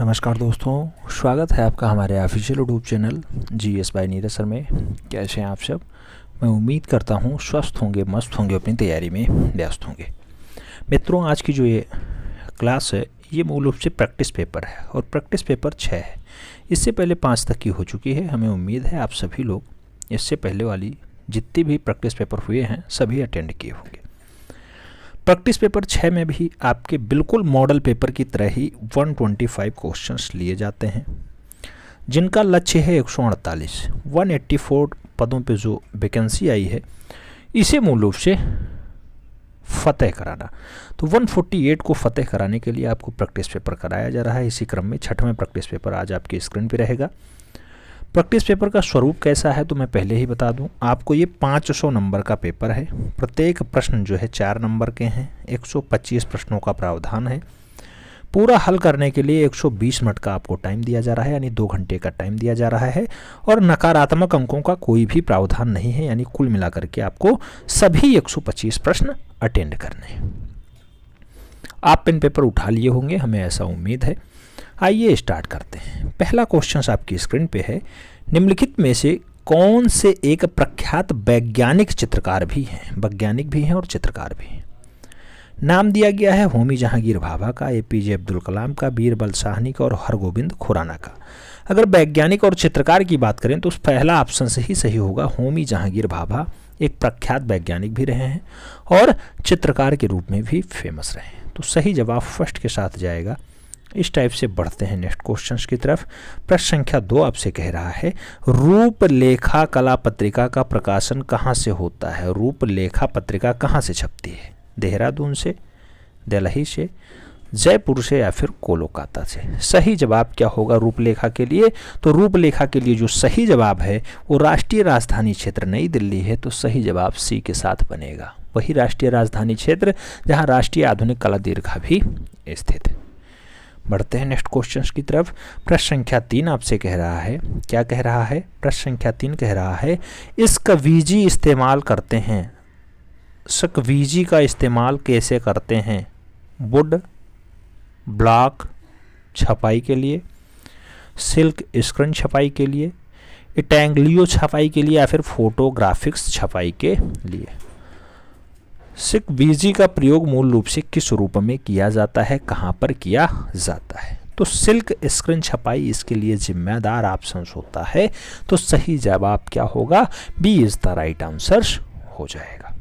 नमस्कार दोस्तों, स्वागत है आपका हमारे official YouTube channel GS bye Neeraj sir में। कैसे हैं आप सब? मैं उम्मीद करता हूं स्वस्थ होंगे, मस्त होंगे, अपनी तैयारी में व्यस्त होंगे। मित्रों, आज की जो ये क्लास है ये मूल रूप से प्रैक्टिस पेपर है और प्रैक्टिस पेपर 6 है। इससे पहले 5 तक की हो चुकी है। हमें उम्मीद है आप सभी लोग इससे पहले वाली जितनी भी प्रैक्टिस पेपर हुए हैं सभी अटेंड किए होंगे। प्रैक्टिस पेपर 6 में भी आपके बिल्कुल मॉडल पेपर की तरह ही 125 क्वेश्चंस लिए जाते हैं, जिनका लक्ष्य है 184 पदों पे जो वैकेंसी आई है इसे मूल रूप से फतेह कराना। तो 148 को फतेह कराने के लिए आपको प्रैक्टिस पेपर कराया जा रहा है। इसी क्रम में 6वां प्रैक्टिस पेपर आज आपकी स्क्रीन पे रहेगा। प्रैक्टिस पेपर का स्वरूप कैसा है तो मैं पहले ही बता दूं आपको। ये 500 नंबर का पेपर है। प्रत्येक प्रश्न जो है 4 नंबर के हैं। 125 प्रश्नों का प्रावधान है। पूरा हल करने के लिए 120 मिनट का आपको टाइम दिया जा रहा है, यानी 2 घंटे का टाइम दिया जा रहा है। और नकारात्मक अंकों का कोई भी प्रावधान नहीं है, यानी कुल मिलाकर के आपको सभी 125 प्रश्न अटेंड करने हैं। आप पेन पेपर उठा लिए होंगे, हमें ऐसा उम्मीद है। आइए स्टार्ट करते हैं। पहला क्वेश्चन आपकी स्क्रीन पे है। निम्नलिखित में से कौन से एक प्रख्यात वैज्ञानिक चित्रकार भी हैं? वैज्ञानिक भी हैं और चित्रकार भी हैं। नाम दिया गया है होमी जहांगीर भाभा का, एपीजे अब्दुल कलाम का, बीरबल साहनी का और हरगोविंद खुराना का। अगर वैज्ञानिक और चित्रकार की बात करें तो पहला ऑप्शन से ही सही होगा। होमी जहांगीर भाभा एक प्रख्यात वैज्ञानिक भी रहे हैं और चित्रकार के रूप में भी फेमस रहे हैं। तो सही जवाब फर्स्ट के साथ जाएगा। इस टाइप से बढ़ते हैं नेक्स्ट क्वेश्चंस की तरफ। प्रश्न संख्या 2 आपसे कह रहा है, रूपलेखा कला पत्रिका का प्रकाशन कहाँ से होता है? रूपलेखा पत्रिका कहाँ से छपती है? देहरादून से, दिल्ली से, जयपुर से या फिर कोलकाता से? सही जवाब क्या होगा रूपलेखा के लिए? तो रूपलेखा के लिए जो सही जवाब है वो राष्ट्रीय राजधानी क्षेत्र नई दिल्ली है। तो सही जवाब सी के साथ बनेगा। वही राष्ट्रीय राजधानी क्षेत्र जहाँ राष्ट्रीय आधुनिक कला दीर्घा भी स्थित है। बढ़ते हैं नेक्स्ट क्वेश्चंस की तरफ। प्रश्न संख्या 3 आपसे कह रहा है, क्या कह रहा है? प्रश्न संख्या 3 कह रहा है, स्क्वीजी इस्तेमाल करते हैं। स्क्वीजी का इस्तेमाल कैसे करते हैं? वुड ब्लॉक छपाई के लिए, सिल्क स्क्रीन छपाई के लिए, इटैंग्लियो छपाई के लिए या फिर फोटोग्राफिक्स छपाई के लिए? स्क्वीजी का प्रयोग मूल रूप से किस रूप में किया जाता है, कहाँ पर किया जाता है? तो सिल्क स्क्रीन छपाई इसके लिए जिम्मेदार ऑप्शन होता है। तो सही जवाब क्या होगा? B is the right answer हो जाएगा।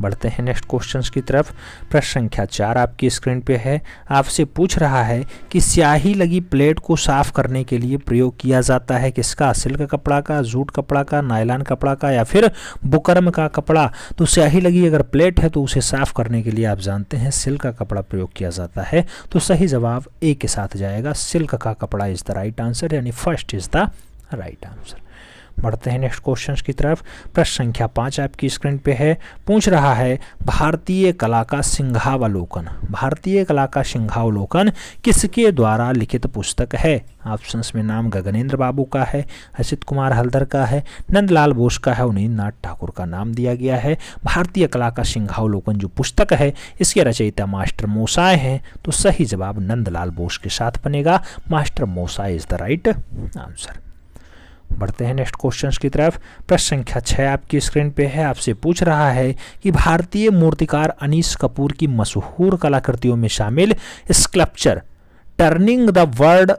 बढ़ते हैं नेक्स्ट क्वेश्चंस की तरफ। प्रश्न संख्या 4 आपकी स्क्रीन पे है। आपसे पूछ रहा है कि स्याही लगी प्लेट को साफ करने के लिए प्रयोग किया जाता है किसका? सिल्क कपड़ा का, जूट कपड़ा का, नायलॉन कपड़ा का या फिर बुकरम का कपड़ा? तो स्याही लगी अगर प्लेट है तो उसे साफ करने के लिए आप जानते हैं सिल्क का कपड़ा प्रयोग किया जाता है। तो सही जवाब ए के साथ जाएगा। सिल्क का कपड़ा इज द राइट आंसर, यानी first is the right answer. बढ़ते हैं नेक्स्ट क्वेश्चंस की तरफ। प्रश्न संख्या 5 आपकी स्क्रीन पे है। पूछ रहा है, भारतीय कला का सिंहावलोकन। भारतीय कला का सिंहावलोकन किसके द्वारा लिखित पुस्तक है? ऑप्शंस में नाम गगनेंद्र बाबू का है, असित कुमार हल्दर का है, नंदलाल बोस का है, उन्हीं नाथ ठाकुर का नाम दिया गया है। भारतीय कला का सिंहावलोकन जो पुस्तक है इसके रचयिता मास्टर मोसाय हैं। तो सही जवाब नंदलाल बोस के साथ बनेगा। Master Moshai is the right answer. बढ़ते हैं नेक्स्ट क्वेश्चंस की तरफ। प्रश्न संख्या 6 आपकी स्क्रीन पे है। आपसे पूछ रहा है कि भारतीय मूर्तिकार अनीस कपूर की मशहूर कलाकृतियों में शामिल sculpture turning the world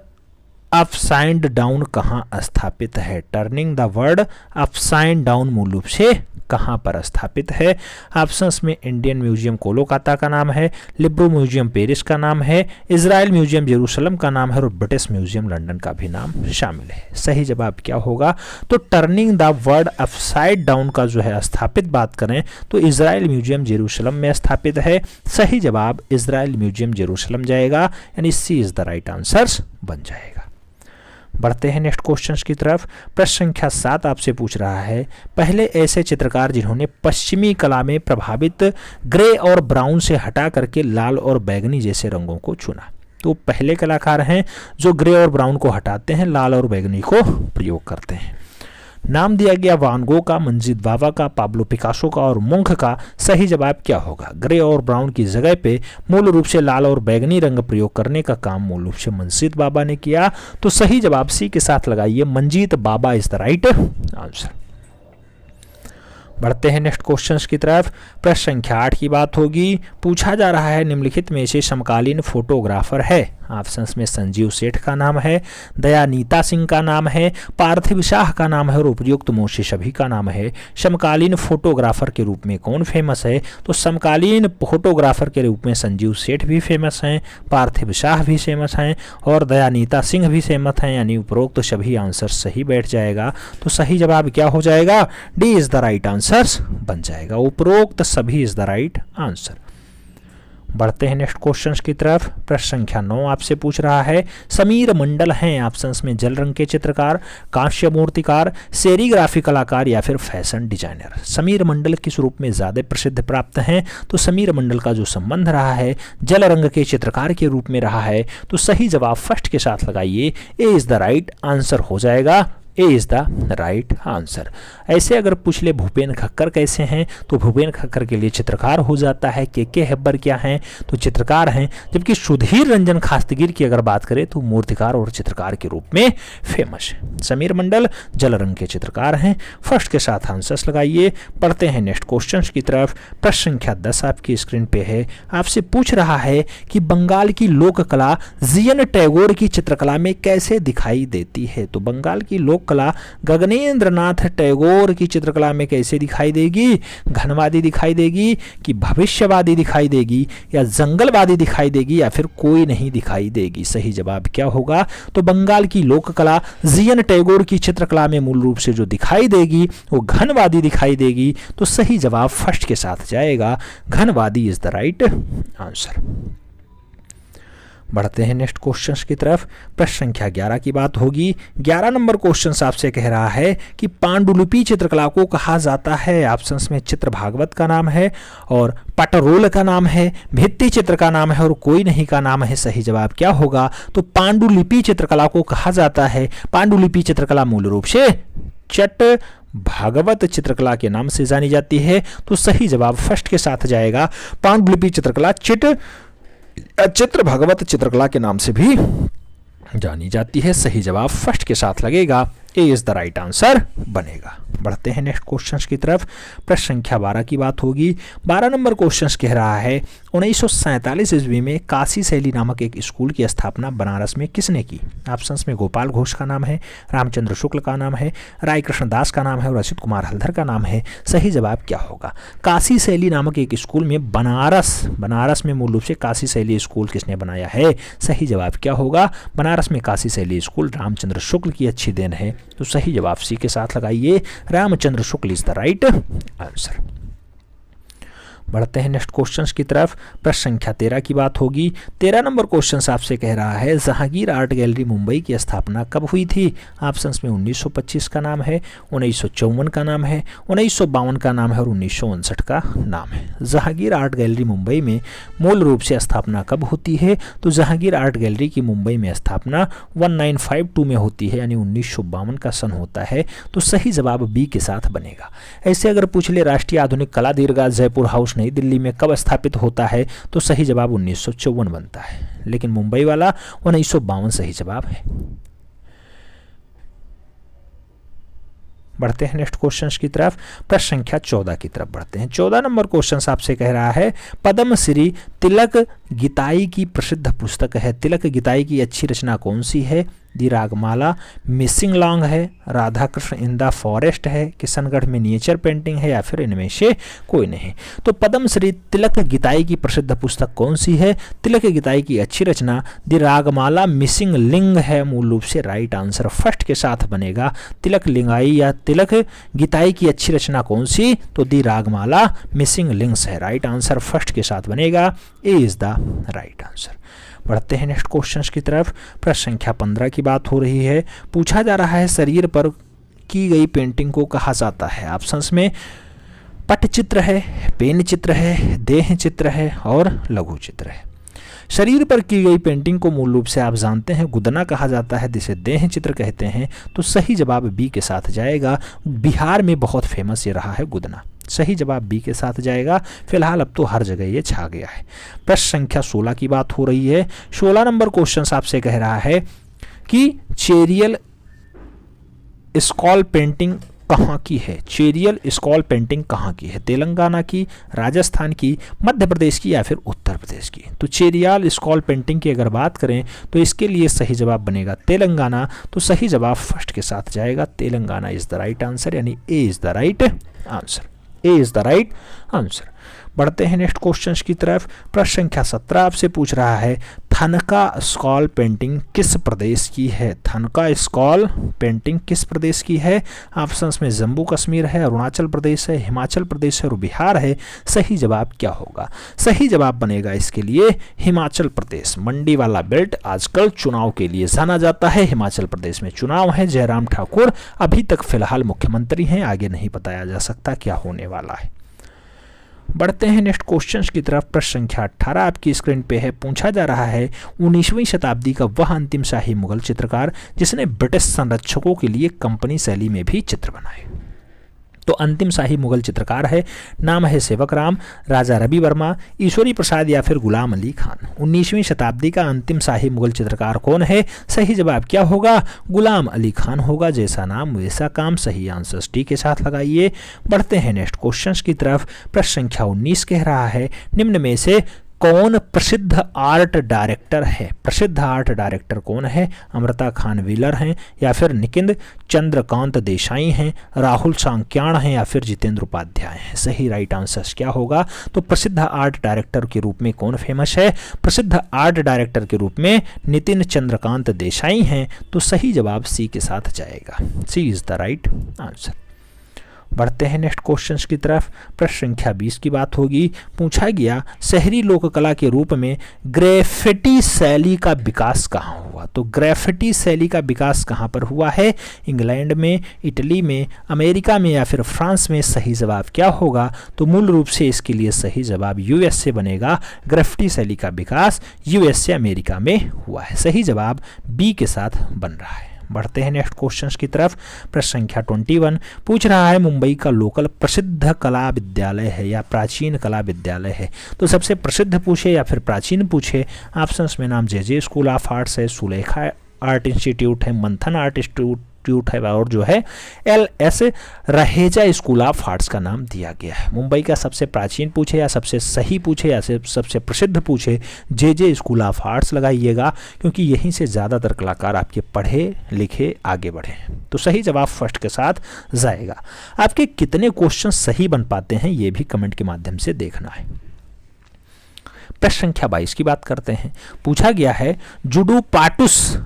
upside down कहाँ स्थापित है? Turning the world upside down मूल रूप से कहाँ पर स्थापित है? ऑप्शंस में इंडियन म्यूजियम कोलकाता का नाम है, लिब्रो म्यूजियम पेरिस का नाम है, इजराइल म्यूजियम जेरूसलम का नाम है और ब्रिटिश म्यूजियम लंदन का भी नाम शामिल है। सही जवाब क्या होगा? तो turning the world upside down का जो है स्थापित बात करें तो इजराइल म्यूजियम जेरूसलम में स्थापित है। सही जवाब इजराइल म्यूजियम जेरूसलम जाएगा, यानी सी इज द राइट आंसर बन जाएगा। बढ़ते हैं नेक्स्ट क्वेश्चंस की तरफ। प्रश्न संख्या 7 आपसे पूछ रहा है, पहले ऐसे चित्रकार जिन्होंने पश्चिमी कला में प्रभावित ग्रे और ब्राउन से हटा करके लाल और बैगनी जैसे रंगों को चुना। तो पहले कलाकार हैं जो ग्रे और ब्राउन को हटाते हैं, लाल और बैगनी को प्रयोग करते हैं। नाम दिया गया वान गो का, मंजीत बावा का, पाब्लो पिकासो का और मुंख का। सही जवाब क्या होगा? ग्रे और ब्राउन की जगह पे मूल रूप से लाल और बैगनी रंग प्रयोग करने का काम मूल रूप से मंजीत बाबा ने किया। तो सही जवाब सी के साथ लगाइए, मंजीत बाबा इज द राइट आंसर। बढ़ते हैं नेक्स्ट क्वेश्चंस की तरफ। प्रश्न संख्या 8 की बात होगी। पूछा जा रहा है निम्नलिखित में से समकालीन फोटोग्राफर है। ऑप्शंस में संजीव सेठ का नाम है, दयानीता सिंह का नाम है, पार्थिव शाह का नाम है और उपयुक्त में से सभी का नाम है। समकालीन फोटोग्राफर के रूप में कौन फेमस है? तो समकालीन फोटोग्राफर के रूप में संजीव सेठ भी फेमस हैं, पार्थिव शाह भी फेमस हैं और दयानीता सिंह भी फेमस हैं, यानी उपरोक्त सभी आंसर सही बैठ जाएगा। तो सही जवाब क्या हो जाएगा? D is the right answer बन जाएगा। उपरोक्त सभी इज द राइट आंसर। बढ़ते हैं नेक्स्ट क्वेश्चंस की तरफ। प्रश्न संख्या 9 आपसे पूछ रहा है, समीर मंडल हैं ऑप्शंस में जल रंग के चित्रकार, कांस्य मूर्तिकार, सेरीग्राफी कलाकार या फिर फैशन डिजाइनर। समीर मंडल किस रूप में ज्यादा प्रसिद्ध प्राप्त हैं? तो समीर मंडल का जो संबंध रहा है जल रंग के चित्रकार के रूप में रहा है। तो सही जवाब फर्स्ट के साथ लगाइए, ए इज द राइट आंसर हो जाएगा। ए इज द राइट आंसर। ऐसे अगर पूछ ले भूपेन खक्कर कैसे हैं, तो भूपेन खक्कर के लिए चित्रकार हो जाता है। के हेब्बर क्या हैं? तो चित्रकार हैं। जबकि सुधीर रंजन खास्तगीर की अगर बात करें तो मूर्तिकार और चित्रकार के रूप में फेमस है। समीर मंडल जल रंग के चित्रकार हैं। फर्स्ट के साथ आंसर्स लगाइए। पढ़ते हैं नेक्स्ट क्वेश्चन की तरफ। प्रश्न संख्या 10 आपकी स्क्रीन पे है। आपसे पूछ रहा है कि बंगाल की लोक कला जीएन टैगोर की चित्रकला में कैसे दिखाई देती है? तो बंगाल की लोक कला गगनेंद्र नाथ टैगोर की चित्रकला में कैसे दिखाई देगी? घनवादी दिखाई देगी कि भविष्यवादी दिखाई देगी या जंगलवादी दिखाई देगी या फिर कोई नहीं दिखाई देगी? सही जवाब क्या होगा? तो बंगाल की लोक कला जीएन टैगोर की चित्रकला में मूल रूप से जो दिखाई देगी वो घनवादी दिखाई देगी। तो सही जवाब फर्स्ट के साथ जाएगा, घनवादी इज द राइट आंसर। बढ़ते हैं नेक्स्ट क्वेश्चंस की तरफ। प्रश्न संख्या 11 की बात होगी। 11 नंबर क्वेश्चन आपसे कह रहा है कि पांडुलिपि चित्रकला को कहा जाता है। ऑप्शंस में चित्र भागवत का नाम है और पटरोल का नाम है, भित्ति चित्र का नाम है और कोई नहीं का नाम है। सही जवाब क्या होगा? तो पांडुलिपि चित्रकला को कहा जाता है। पांडुलिपि चित्रकला मूल रूप से चट भागवत चित्रकला के नाम से जानी जाती है। तो सही जवाब फर्स्ट के साथ जाएगा, पांडुलिपि चित्रकला चित्र भागवत चित्रकला के नाम से भी जानी जाती है। सही जवाब फर्स्ट के साथ लगेगा, ए इज द राइट आंसर बनेगा। बढ़ते हैं नेक्स्ट क्वेश्चंस की तरफ। प्रश्न संख्या 12 की बात होगी। 12 नंबर क्वेश्चंस कह रहा है 1947 ईस्वी में काशी शैली नामक एक स्कूल की स्थापना बनारस में किसने की? ऑप्शंस में गोपाल घोष का नाम है, रामचंद्र शुक्ल का नाम है, राय कृष्ण दास का नाम है और अच्युत कुमार हल्दर का नाम है। सही जवाब क्या होगा? काशी शैली नामक एक स्कूल में बनारस में मूल रूप से काशी शैली स्कूल किसने बनाया है? सही जवाब क्या होगा? बनारस में काशी शैली स्कूल रामचंद्र शुक्ल की अच्छी देन है। तो सही जवाब सी के साथ लगाइए, Ramchandra Shukla is the right answer. बढ़ते हैं नेक्स्ट क्वेश्चंस की तरफ। प्रश्न संख्या 13 की बात होगी। 13 नंबर क्वेश्चन आपसे कह रहा है जहांगीर आर्ट गैलरी मुंबई की स्थापना कब हुई थी? ऑप्शंस में 1925 का नाम है, 1954 का नाम है, 1952 का नाम है और 1959 का नाम है। जहांगीर आर्ट गैलरी मुंबई में मूल रूप से स्थापना कब होती है? तो जहांगीर आर्ट गैलरी की मुंबई में स्थापना 1952 में होती है, यानी 1952 का सन होता है। तो सही जवाब बी के साथ बनेगा। ऐसे अगर पूछ ले राष्ट्रीय आधुनिक कला दीर्घा जयपुर हाउस नई दिल्ली में कब स्थापित होता है? तो सही जवाब 1954 बनता है, लेकिन मुंबई वाला 1952 सही जवाब है। बढ़ते हैं नेक्स्ट क्वेश्चंस की तरफ। प्रश्न संख्या 14 की तरफ बढ़ते हैं। 14 नंबर क्वेश्चन आपसे कह रहा है पद्मश्री तिलक गीताई की प्रसिद्ध पुस्तक है। तिलक गीताई की अच्छी रचना कौन सी है? दी रागमाला, मिसिंग लॉन्ग है, Radha Krishna in the forest है, किशनगढ़ मिनिएचर पेंटिंग है या फिर इनमें से कोई नहीं। तो पद्मश्री तिलक गीताई की प्रसिद्ध पुस्तक कौन सी है? तिलक गीताई की अच्छी रचना दी रागमाला मिसिंग लिंग है। मूल रूप से राइट आंसर फर्स्ट के साथ बनेगा। तिलक लिंगाई या तिलक गीताई की अच्छी रचना कौन सी? तो दी रागमाला मिसिंग लिंग्स है। राइट आंसर फर्स्ट के साथ बनेगा, ए इज द राइट आंसर। बढ़ते हैं नेक्स्ट क्वेश्चंस की तरफ। प्रश्न संख्या 15 की बात हो रही है। पूछा जा रहा है शरीर पर की गई पेंटिंग को कहा जाता है। ऑप्शंस में पटचित्र है, पेन चित्र है, देह चित्र है और लघु चित्र है। शरीर पर की गई पेंटिंग को मूल रूप से आप जानते हैं गुदना कहा जाता है, जिसे देह चित्र कहते हैं। तो सही जवाब बी के साथ जाएगा। बिहार में बहुत फेमस ये रहा है गुदना। सही जवाब बी के साथ जाएगा। फिलहाल अब तो हर जगह ये छा गया है। प्रश्न संख्या 16 की बात हो रही है। 16 नंबर क्वेश्चन आपसे कह रहा है कि चेरियल स्कॉल पेंटिंग कहाँ की है। चेरियल स्कॉल पेंटिंग कहाँ की है? तेलंगाना की, राजस्थान की, मध्य प्रदेश की या फिर उत्तर प्रदेश की? तो चेरियल स्कॉल पेंटिंग की अगर बात करें तो इसके लिए सही जवाब बनेगा तेलंगाना। तो सही जवाब फर्स्ट के साथ जाएगा। Telangana is the right answer, यानी A is the right answer. A is the right answer. बढ़ते हैं नेक्स्ट क्वेश्चन की तरफ। प्रश्न संख्या 17 आपसे पूछ रहा है थनका स्कॉल पेंटिंग किस प्रदेश की है? थनका स्कॉल पेंटिंग किस प्रदेश की है? ऑप्शंस में जम्मू कश्मीर है, अरुणाचल प्रदेश है, हिमाचल प्रदेश है और बिहार है। सही जवाब क्या होगा? सही जवाब बनेगा इसके लिए हिमाचल प्रदेश। मंडी वाला बेल्ट आजकल चुनाव के लिए जाना जाता है। हिमाचल प्रदेश में चुनाव है। जयराम ठाकुर अभी तक फिलहाल मुख्यमंत्री हैं, आगे नहीं बताया जा सकता क्या होने वाला है। बढ़ते हैं नेक्स्ट क्वेश्चंस की तरफ। प्रश्न संख्या 18 आपकी स्क्रीन पे है। पूछा जा रहा है 19वीं शताब्दी का वह अंतिम शाही मुगल चित्रकार जिसने ब्रिटिश संरक्षकों के लिए कंपनी शैली में भी चित्र बनाए। तो अंतिम शाही मुगल चित्रकार है, नाम है सेवक राम, राजा रवि वर्मा, ईश्वरी प्रसाद या फिर गुलाम अली खान। 19वीं शताब्दी का अंतिम शाही मुगल चित्रकार कौन है? सही जवाब क्या होगा? गुलाम अली खान होगा। जैसा नाम वैसा काम। सही आंसर टी के साथ लगाइए। बढ़ते हैं नेक्स्ट क्वेश्चंस की तरफ। प्रश्न संख्या 19 कह रहा है निम्न में से कौन प्रसिद्ध आर्ट डायरेक्टर है? प्रसिद्ध आर्ट डायरेक्टर कौन है? अमृता खान व्हीलर हैं या फिर निकिंद चंद्रकांत देसाई हैं, राहुल सांक्याण हैं या फिर जितेंद्र उपाध्याय हैं? सही राइट आंसर क्या होगा? तो प्रसिद्ध आर्ट डायरेक्टर के रूप में कौन फेमस है? प्रसिद्ध आर्ट डायरेक्टर के रूप में नितिन चंद्रकांत देसाई हैं। तो सही जवाब सी के साथ जाएगा। सी इज द राइट आंसर। बढ़ते हैं नेक्स्ट क्वेश्चंस की तरफ। प्रश्न संख्या 20 की बात होगी। पूछा गया शहरी लोक कला के रूप में ग्रेफिटी शैली का विकास कहाँ हुआ? तो ग्रेफिटी शैली का विकास कहाँ पर हुआ है? इंग्लैंड में, इटली में, अमेरिका में या फिर फ्रांस में? सही जवाब क्या होगा? तो मूल रूप से इसके लिए सही जवाब यूएस से बनेगा। ग्रेफिटी शैली का विकास यूएस से अमेरिका में हुआ है। सही जवाब बी के साथ बन रहा है। बढ़ते हैं नेक्स्ट क्वेश्चंस की तरफ। प्रश्न संख्या 21 पूछ रहा है मुंबई का लोकल प्रसिद्ध कला विद्यालय है या प्राचीन कला विद्यालय है? तो सबसे प्रसिद्ध पूछे या फिर प्राचीन पूछे? ऑप्शंस में नाम जे स्कूल ऑफ आर्ट्स है, सुलेखा आर्ट इंस्टीट्यूट है, मंथन आर्ट इंस्टीट्यूट है और जो है LS Raheja school of arts का नाम दिया गया है। मुंबई का सबसे प्राचीन पूछे या सबसे सही पूछे या सबसे प्रसिद्ध पूछे? जे स्कूल ऑफ आर्ट्स लगाइएगा, क्योंकि यहीं से ज़्यादातर कलाकार आपके पढ़े लिखे आगे बढ़े। तो सही जवाब फर्स्ट के साथ जाएगा। आपके कितने क्वेश्चन सही बन पाते हैं ये भी कमेंट के माध्यम से देखना है। प्रश्न संख्या 22 की बात करते हैं। पूछा गया है जुडू पाटुस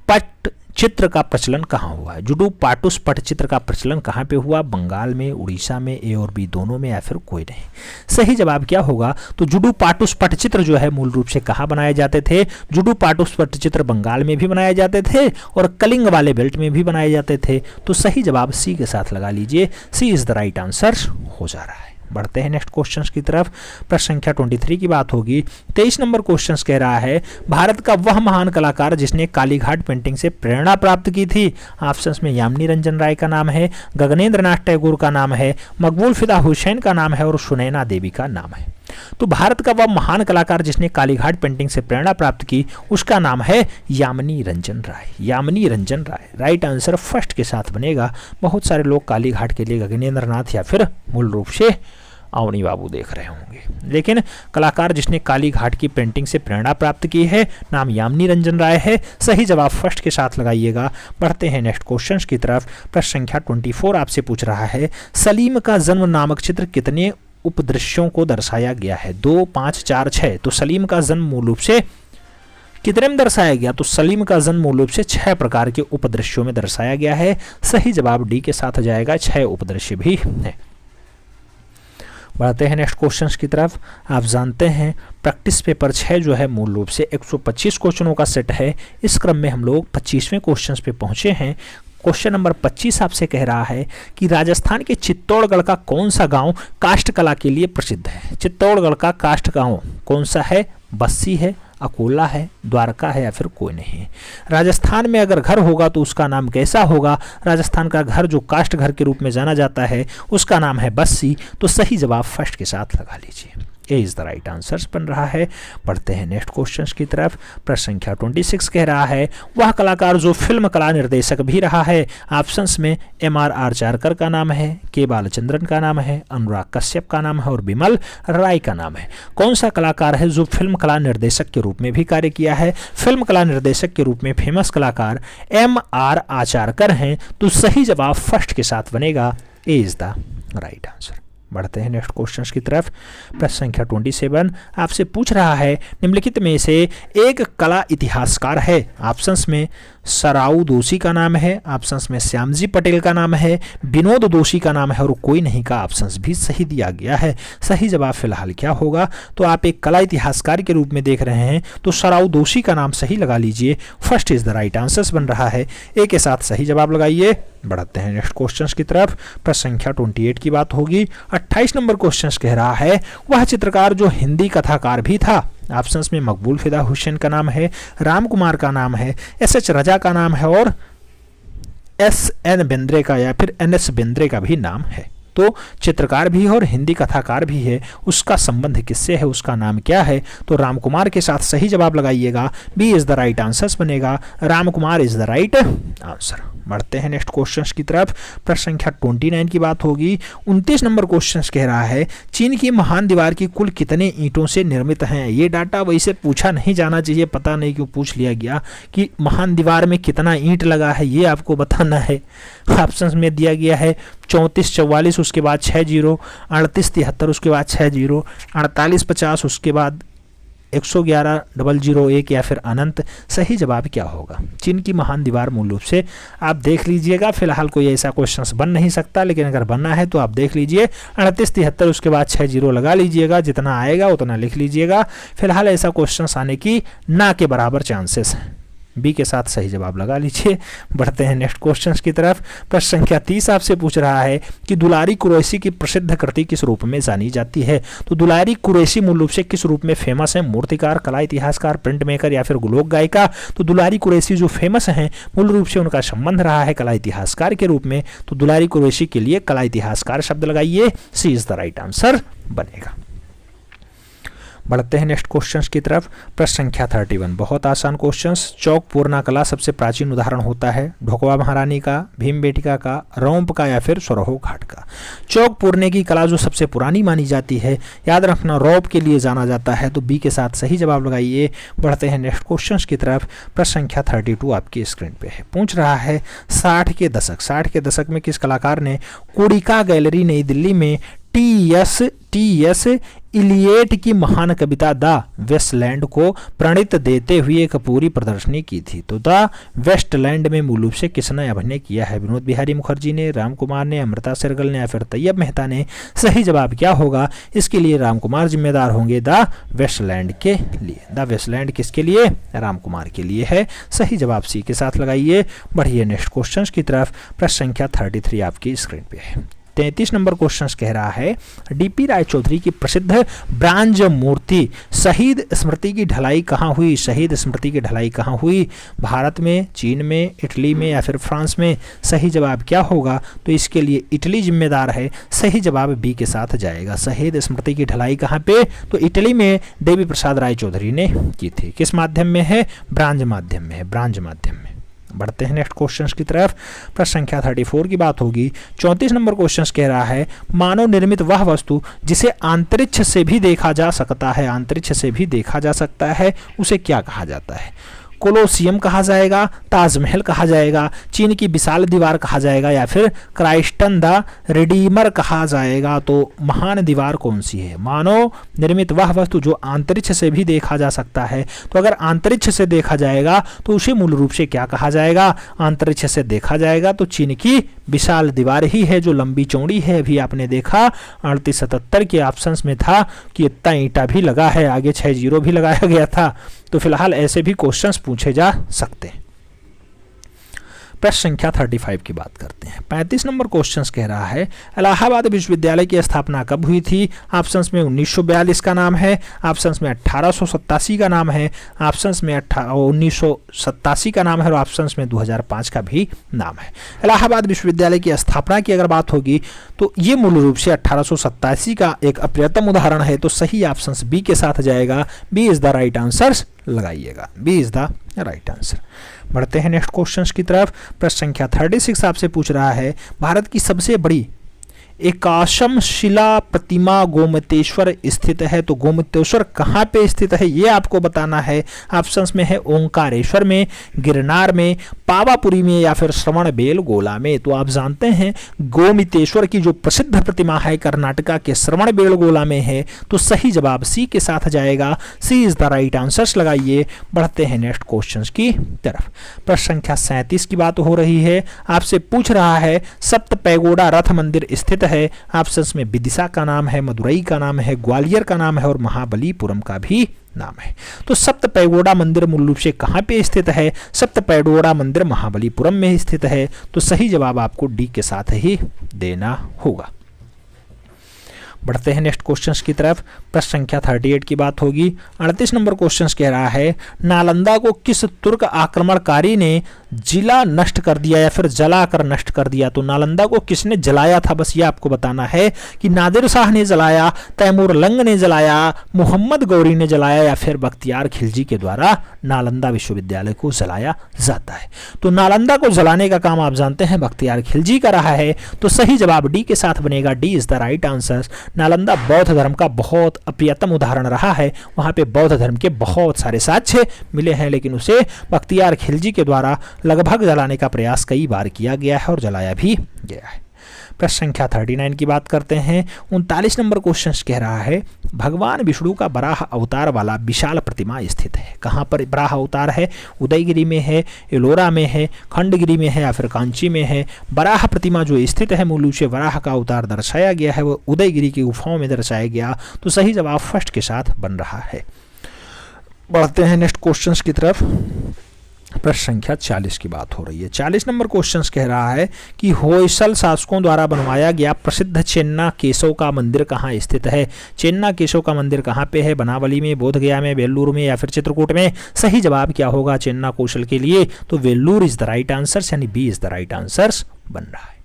पट चित्र का प्रचलन कहाँ हुआ है? जुडू पाटुस पटचित्र का प्रचलन कहाँ पे हुआ? बंगाल में, उड़ीसा में, ए और बी दोनों में या फिर कोई नहीं? सही जवाब क्या होगा? तो जुडू पाटुस पटचित्र जो है मूल रूप से कहाँ बनाए जाते थे? जुडू पाटुस पटचित्र बंगाल में भी बनाए जाते थे और कलिंग वाले बेल्ट में भी बनाए जाते थे। तो सही जवाब सी के साथ लगा लीजिए। सी इज द राइट आंसर हो जा रहा है। बढ़ते हैं नेक्स्ट क्वेश्चंस की तरफ। प्रश्न संख्या 23 की बात होगी। 23 नंबर क्वेश्चंस कह रहा है भारत का वह महान कलाकार जिसने कालीघाट पेंटिंग से प्रेरणा प्राप्त की थी? ऑप्शंस में यामिनी रंजन राय का नाम है, गगनेंद्र नाथ टैगोर का नाम है, मकबूल फिदा हुसैन का नाम है और सुनैना देवी का नाम है। तो भारत का वह महान कलाकार जिसने कालीघाट पेंटिंग से प्रेरणा प्राप्त की उसका नाम है यामिनी रंजन राय। यामिनी रंजन राय राइट आंसर फर्स्ट के साथ बनेगा। बहुत सारे लोग कालीघाट के लिए गगनेंद्र नाथ या फिर मूल रूप से अवनी बाबू देख रहे होंगे, लेकिन कलाकार जिसने कालीघाट की पेंटिंग से प्रेरणा प्राप्त की है नाम यामिनी रंजन राय है। सही जवाब फर्स्ट के साथ लगाइएगा। बढ़ते हैं नेक्स्ट क्वेश्चंस की तरफ। प्रश्न संख्या 24 आपसे पूछ रहा है सलीम का जन्म नामक चित्र कितने उपदृश्यों को दर्शाया गया है? 2, 5, 4, 6। तो सलीम का जन्म मूल रूप से कितने में दर्शाया गया? तो सलीम का जन्म मूल रूप से 6 प्रकार के उपदृश्यों में दर्शाया गया है। सही जवाब डी के साथ जाएगा। 6 उपदृश्य भी है। बढ़ते हैं नेक्स्ट क्वेश्चंस की तरफ। आप जानते हैं प्रैक्टिस पेपर 6 जो है मूल रूप से 125 क्वेश्चनों का सेट है। इस क्रम में हम लोग 25वें क्वेश्चंस पे पहुंचे हैं। क्वेश्चन नंबर 25 आपसे कह रहा है कि राजस्थान के चित्तौड़गढ़ का कौन सा गांव काष्ठ कला के लिए प्रसिद्ध है? चित्तौड़गढ़ का काष्ठ गांव कौन सा है? बस्सी है, अकोला है, द्वारका है या फिर कोई नहीं है। राजस्थान में अगर घर होगा तो उसका नाम कैसा होगा? राजस्थान का घर जो काष्ठ घर के रूप में जाना जाता है उसका नाम है बस्सी। तो सही जवाब फर्स्ट के साथ लगा लीजिए, ए इज द राइट आंसर बन रहा है। पढ़ते हैं नेक्स्ट क्वेश्चन की तरफ। प्रश्न संख्या 26 कह रहा है वह कलाकार जो फिल्म कला निर्देशक भी रहा है। ऑप्शंस में MRR चारकर का नाम है, के बालचंद्रन का नाम है, अनुराग कश्यप का नाम है और बिमल राय का नाम है। कौन सा कलाकार है जो फिल्म कला निर्देशक के रूप में भी कार्य किया है? फिल्म कला निर्देशक के रूप में फेमस कलाकार MR आचारकर हैं। तो सही जवाब फर्स्ट के साथ बनेगा, ए इज द राइट आंसर। बढ़ते हैं नेक्स्ट क्वेश्चन की तरफ। प्रश्न संख्या 27 आपसे पूछ रहा है निम्नलिखित में से एक कला इतिहासकार है। ऑप्शंस में सराऊ दोषी का नाम है, ऑप्शंस में श्यामजी पटेल का नाम है, विनोद दोषी का नाम है और कोई नहीं का ऑप्शंस भी सही दिया गया है। सही जवाब फिलहाल क्या होगा? तो आप एक कला इतिहासकार के रूप में देख रहे हैं तो सराऊ दोषी का नाम सही लगा लीजिए, first is the right answer बन रहा है। ए के साथ सही जवाब लगाइए। बढ़ते हैं नेक्स्ट क्वेश्चन की तरफ। प्रश्न संख्या 28 की बात होगी। 28 नंबर क्वेश्चन कह रहा है वह चित्रकार जो हिंदी कथाकार भी था। ऑप्शंस में मकबूल फिदा हुसैन का नाम है, राम कुमार का नाम है, SH रजा का नाम है और SN बेंद्रे का या फिर NS बेंद्रे का भी नाम है। तो चित्रकार भी है और हिंदी कथाकार भी है, उसका संबंध किससे है, उसका नाम क्या है? तो राम कुमार के साथ सही जवाब लगाइएगा, B is the right answer बनेगा, Ram Kumar is the right answer. बढ़ते हैं नेक्स्ट क्वेश्चन की तरफ। प्रश्न संख्या 29 की बात होगी। 29 नंबर क्वेश्चन कह रहा है चीन की महान दीवार की कुल कितने ईंटों से निर्मित हैं? ये डाटा वैसे पूछा नहीं जाना चाहिए, पता नहीं क्यों पूछ लिया गया कि महान दीवार में कितना ईंट लगा है, ये आपको बताना है। ऑप्शंस में दिया गया है 34 44, उसके बाद 60, 38 73, उसके बाद 60, 48 50, उसके बाद 111 001 या फिर अनंत। सही जवाब क्या होगा? चीन की महान दीवार मूल रूप से आप देख लीजिएगा, फिलहाल कोई ऐसा क्वेश्चन बन नहीं सकता, लेकिन अगर बनना है तो आप देख लीजिए 38 73, उसके बाद 60 लगा लीजिएगा, जितना आएगा उतना लिख लीजिएगा। फिलहाल ऐसा क्वेश्चन आने की ना के बराबर चांसेस हैं, बी के साथ सही जवाब लगा लीजिए। बढ़ते हैं नेक्स्ट क्वेश्चन की तरफ। प्रश्न संख्या 30 आपसे पूछ रहा है कि दुलारी कुरैशी की प्रसिद्ध कृति किस रूप में जानी जाती है? तो दुलारी कुरैशी मूल रूप से किस रूप में फेमस है? मूर्तिकार, कला इतिहासकार, प्रिंट मेकर या फिर लोक गायिका? तो दुलारी कुरैशी जो फेमस हैं मूल रूप से उनका संबंध रहा है कला इतिहासकार के रूप में। तो दुलारी कुरैशी के लिए कला इतिहासकार शब्द लगाइए, सी इज द राइट आंसर बनेगा। बढ़ते हैं नेक्स्ट क्वेश्चंस की तरफ। प्रश्न संख्या 31 बहुत आसान क्वेश्चंस। चौक पूर्णा कला सबसे प्राचीन उदाहरण होता है ढोकवा महारानी का, भीमबेटिका का, रौंप का या फिर सरोहो घाट का। चौक पूरने की कला जो सबसे पुरानी मानी जाती है, याद रखना रौंप के लिए जाना जाता है, तो बी के साथ सही जवाब लगाइए। बढ़ते हैं नेक्स्ट क्वेश्चंस की तरफ। प्रश्न संख्या 32 आपकी स्क्रीन पे है। पूछ रहा है 60 के दशक में किस कलाकार ने कोडिका गैलरी नई दिल्ली में टी.एस. इलियट की महान कविता द वेस्टलैंड को प्रणीत देते हुए एक पूरी प्रदर्शनी की थी? तो द वेस्टलैंड में मूल रूप से किसने अभिनय किया है? विनोद बिहारी मुखर्जी ने, राम कुमार ने, अमृता शेरगिल ने या फिर तैयब मेहता ने? सही जवाब क्या होगा? इसके लिए राम कुमार जिम्मेदार होंगे द वेस्टलैंड के लिए। द वेस्टलैंड किसके लिए? राम कुमार के लिए है। सही जवाब सी के साथ लगाइए। बढ़िए नेक्स्ट क्वेश्चन की तरफ। प्रश्न संख्या 33 आपकी स्क्रीन पे है। 33 नंबर क्वेश्चन कह रहा है डीपी रायचौधरी की प्रसिद्ध ब्रांज मूर्ति शहीद स्मृति की ढलाई कहाँ हुई? शहीद स्मृति की ढलाई कहाँ हुई? भारत में, चीन में, इटली में या फिर फ्रांस में? सही जवाब क्या होगा? तो इसके लिए इटली जिम्मेदार है। सही जवाब बी के साथ जाएगा। शहीद स्मृति की ढलाई कहाँ पे? तो इटली में देवी प्रसाद रायचौधरी ने की थी। किस माध्यम में है? ब्रांज माध्यम में है, ब्रांज माध्यम में। बढ़ते हैं नेक्स्ट क्वेश्चन की तरफ। प्रश्न संख्या 34 की बात होगी। 34 नंबर क्वेश्चन कह रहा है मानव निर्मित वह वस्तु जिसे अंतरिक्ष से भी देखा जा सकता है, अंतरिक्ष से भी देखा जा सकता है, उसे क्या कहा जाता है? कोलोसियम कहा जाएगा, ताजमहल कहा जाएगा, चीन की विशाल दीवार कहा जाएगा या फिर क्राइस्टन द रिडीमर कहा जाएगा? तो महान दीवार कौन सी है? मानव निर्मित वह वस्तु जो अंतरिक्ष से भी देखा जा सकता है। तो अगर अंतरिक्ष से देखा जाएगा तो उसे मूल रूप से क्या कहा जाएगा? अंतरिक्ष से देखा जाएगा तो चीन की विशाल दीवार ही है जो लंबी चौड़ी है। अभी आपने देखा 38-77 के ऑप्शंस में था कि इतना ईंटा भी लगा है, आगे 60 भी लगाया गया था। तो फिलहाल ऐसे भी क्वेश्चंस पूछे जा सकते हैं। प्रश्न संख्या 35 की बात करते हैं। 35 नंबर क्वेश्चन कह रहा है इलाहाबाद विश्वविद्यालय की स्थापना कब हुई थी? ऑप्शंस में 1942 का नाम है, ऑप्शंस में 1887 का नाम है, ऑप्शंस में 1987 का नाम है और ऑप्शंस में 2005 का भी नाम है। इलाहाबाद विश्वविद्यालय की स्थापना की अगर बात होगी तो ये मूल रूप से 1887 का एक अप्रियतम उदाहरण है, तो सही ऑप्शन बी के साथ जाएगा। B is the right answer लगाइएगा, B is the right answer. बढ़ते हैं नेक्स्ट क्वेश्चन की तरफ। प्रश्न संख्या 36 आपसे पूछ रहा है भारत की सबसे बड़ी एकाशम शिला प्रतिमा गोमतेश्वर स्थित है, तो गोमतेश्वर कहाँ पे स्थित है ये आपको बताना है। ऑप्शंस में है ओंकारेश्वर में, गिरनार में, पावापुरी में या फिर श्रवण बेलगोला में। तो आप जानते हैं गोमतेश्वर की जो प्रसिद्ध प्रतिमा है कर्नाटका के श्रवण बेलगोला में है, तो सही जवाब सी के साथ जाएगा। सी इज द राइट आंसर लगाइए। बढ़ते हैं नेक्स्ट क्वेश्चन की तरफ। प्रश्न संख्या 37 की बात हो रही है, आपसे पूछ रहा है सप्त पैगोडा रथ मंदिर स्थित है। ऑप्शंस में विदिशा का नाम है, मदुरई का नाम है, ग्वालियर का नाम है और महाबलीपुरम का भी नाम है। तो सप्त पैगोडा मंदिर मूल रूप से कहां पे स्थित है? सप्त पैगोडा मंदिर महाबलीपुरम में स्थित है, तो सही जवाब आपको डी के साथ ही देना होगा। बढ़ते हैं नेक्स्ट क्वेश्चंस की तरफ। प्रश्न संख्या 38 की बात होगी। 38 नंबर क्वेश्चंस कह रहा है नालंदा को किस तुर्क आक्रमणकारी ने जिला नष्ट कर दिया या फिर जलाकर नष्ट कर दिया? तो नालंदा को किसने जलाया था, बस ये आपको बताना है कि नादिर शाह ने जलाया, तैमूर लंग ने जलाया, मोहम्मद गौरी ने जलाया या फिर बख्तियार खिलजी के द्वारा नालंदा विश्वविद्यालय को जलाया जाता है। तो नालंदा को जलाने का काम आप जानते हैं बख्तियार खिलजी का रहा है, तो सही जवाब डी के साथ बनेगा। D is the right answer. Nalanda बौद्ध धर्म का बहुत अप्रियतम उदाहरण रहा है। वहां पे बौद्ध धर्म के बहुत सारे साक्ष्य मिले हैं, लेकिन उसे बख्तियार खिलजी के द्वारा लगभग जलाने का प्रयास कई बार किया गया है और जलाया भी गया है। प्रश्न संख्या 39 की बात करते हैं। 39 नंबर क्वेश्चन कह रहा है भगवान विष्णु का बराह अवतार वाला विशाल प्रतिमा स्थित है। कहाँ पर बराह अवतार है? उदयगिरी में है, एलोरा में है, खंडगिरी में है या फिर कांची में है। बराह प्रतिमा जो स्थित है मूल रूप से बराह का अवतार दर्शाया गया है, वो उदयगिरी की गुफाओं में दर्शाया गया, तो सही जवाब फर्स्ट के साथ बन रहा है। बढ़ते हैं नेक्स्ट क्वेश्चन की तरफ। प्रश्न संख्या 40 की बात हो रही है। 40 नंबर क्वेश्चन कह रहा है कि होयसल शासकों द्वारा बनवाया गया प्रसिद्ध चेन्ना केशव का मंदिर कहाँ स्थित है? चेन्ना केशव का मंदिर कहाँ पे है? बनावली में, बोधगया में, वेल्लूर में या फिर चित्रकूट में? सही जवाब क्या होगा चेन्ना कौशल के लिए? तो Vellore is the right answer, यानी B is the right answer बन रहा है।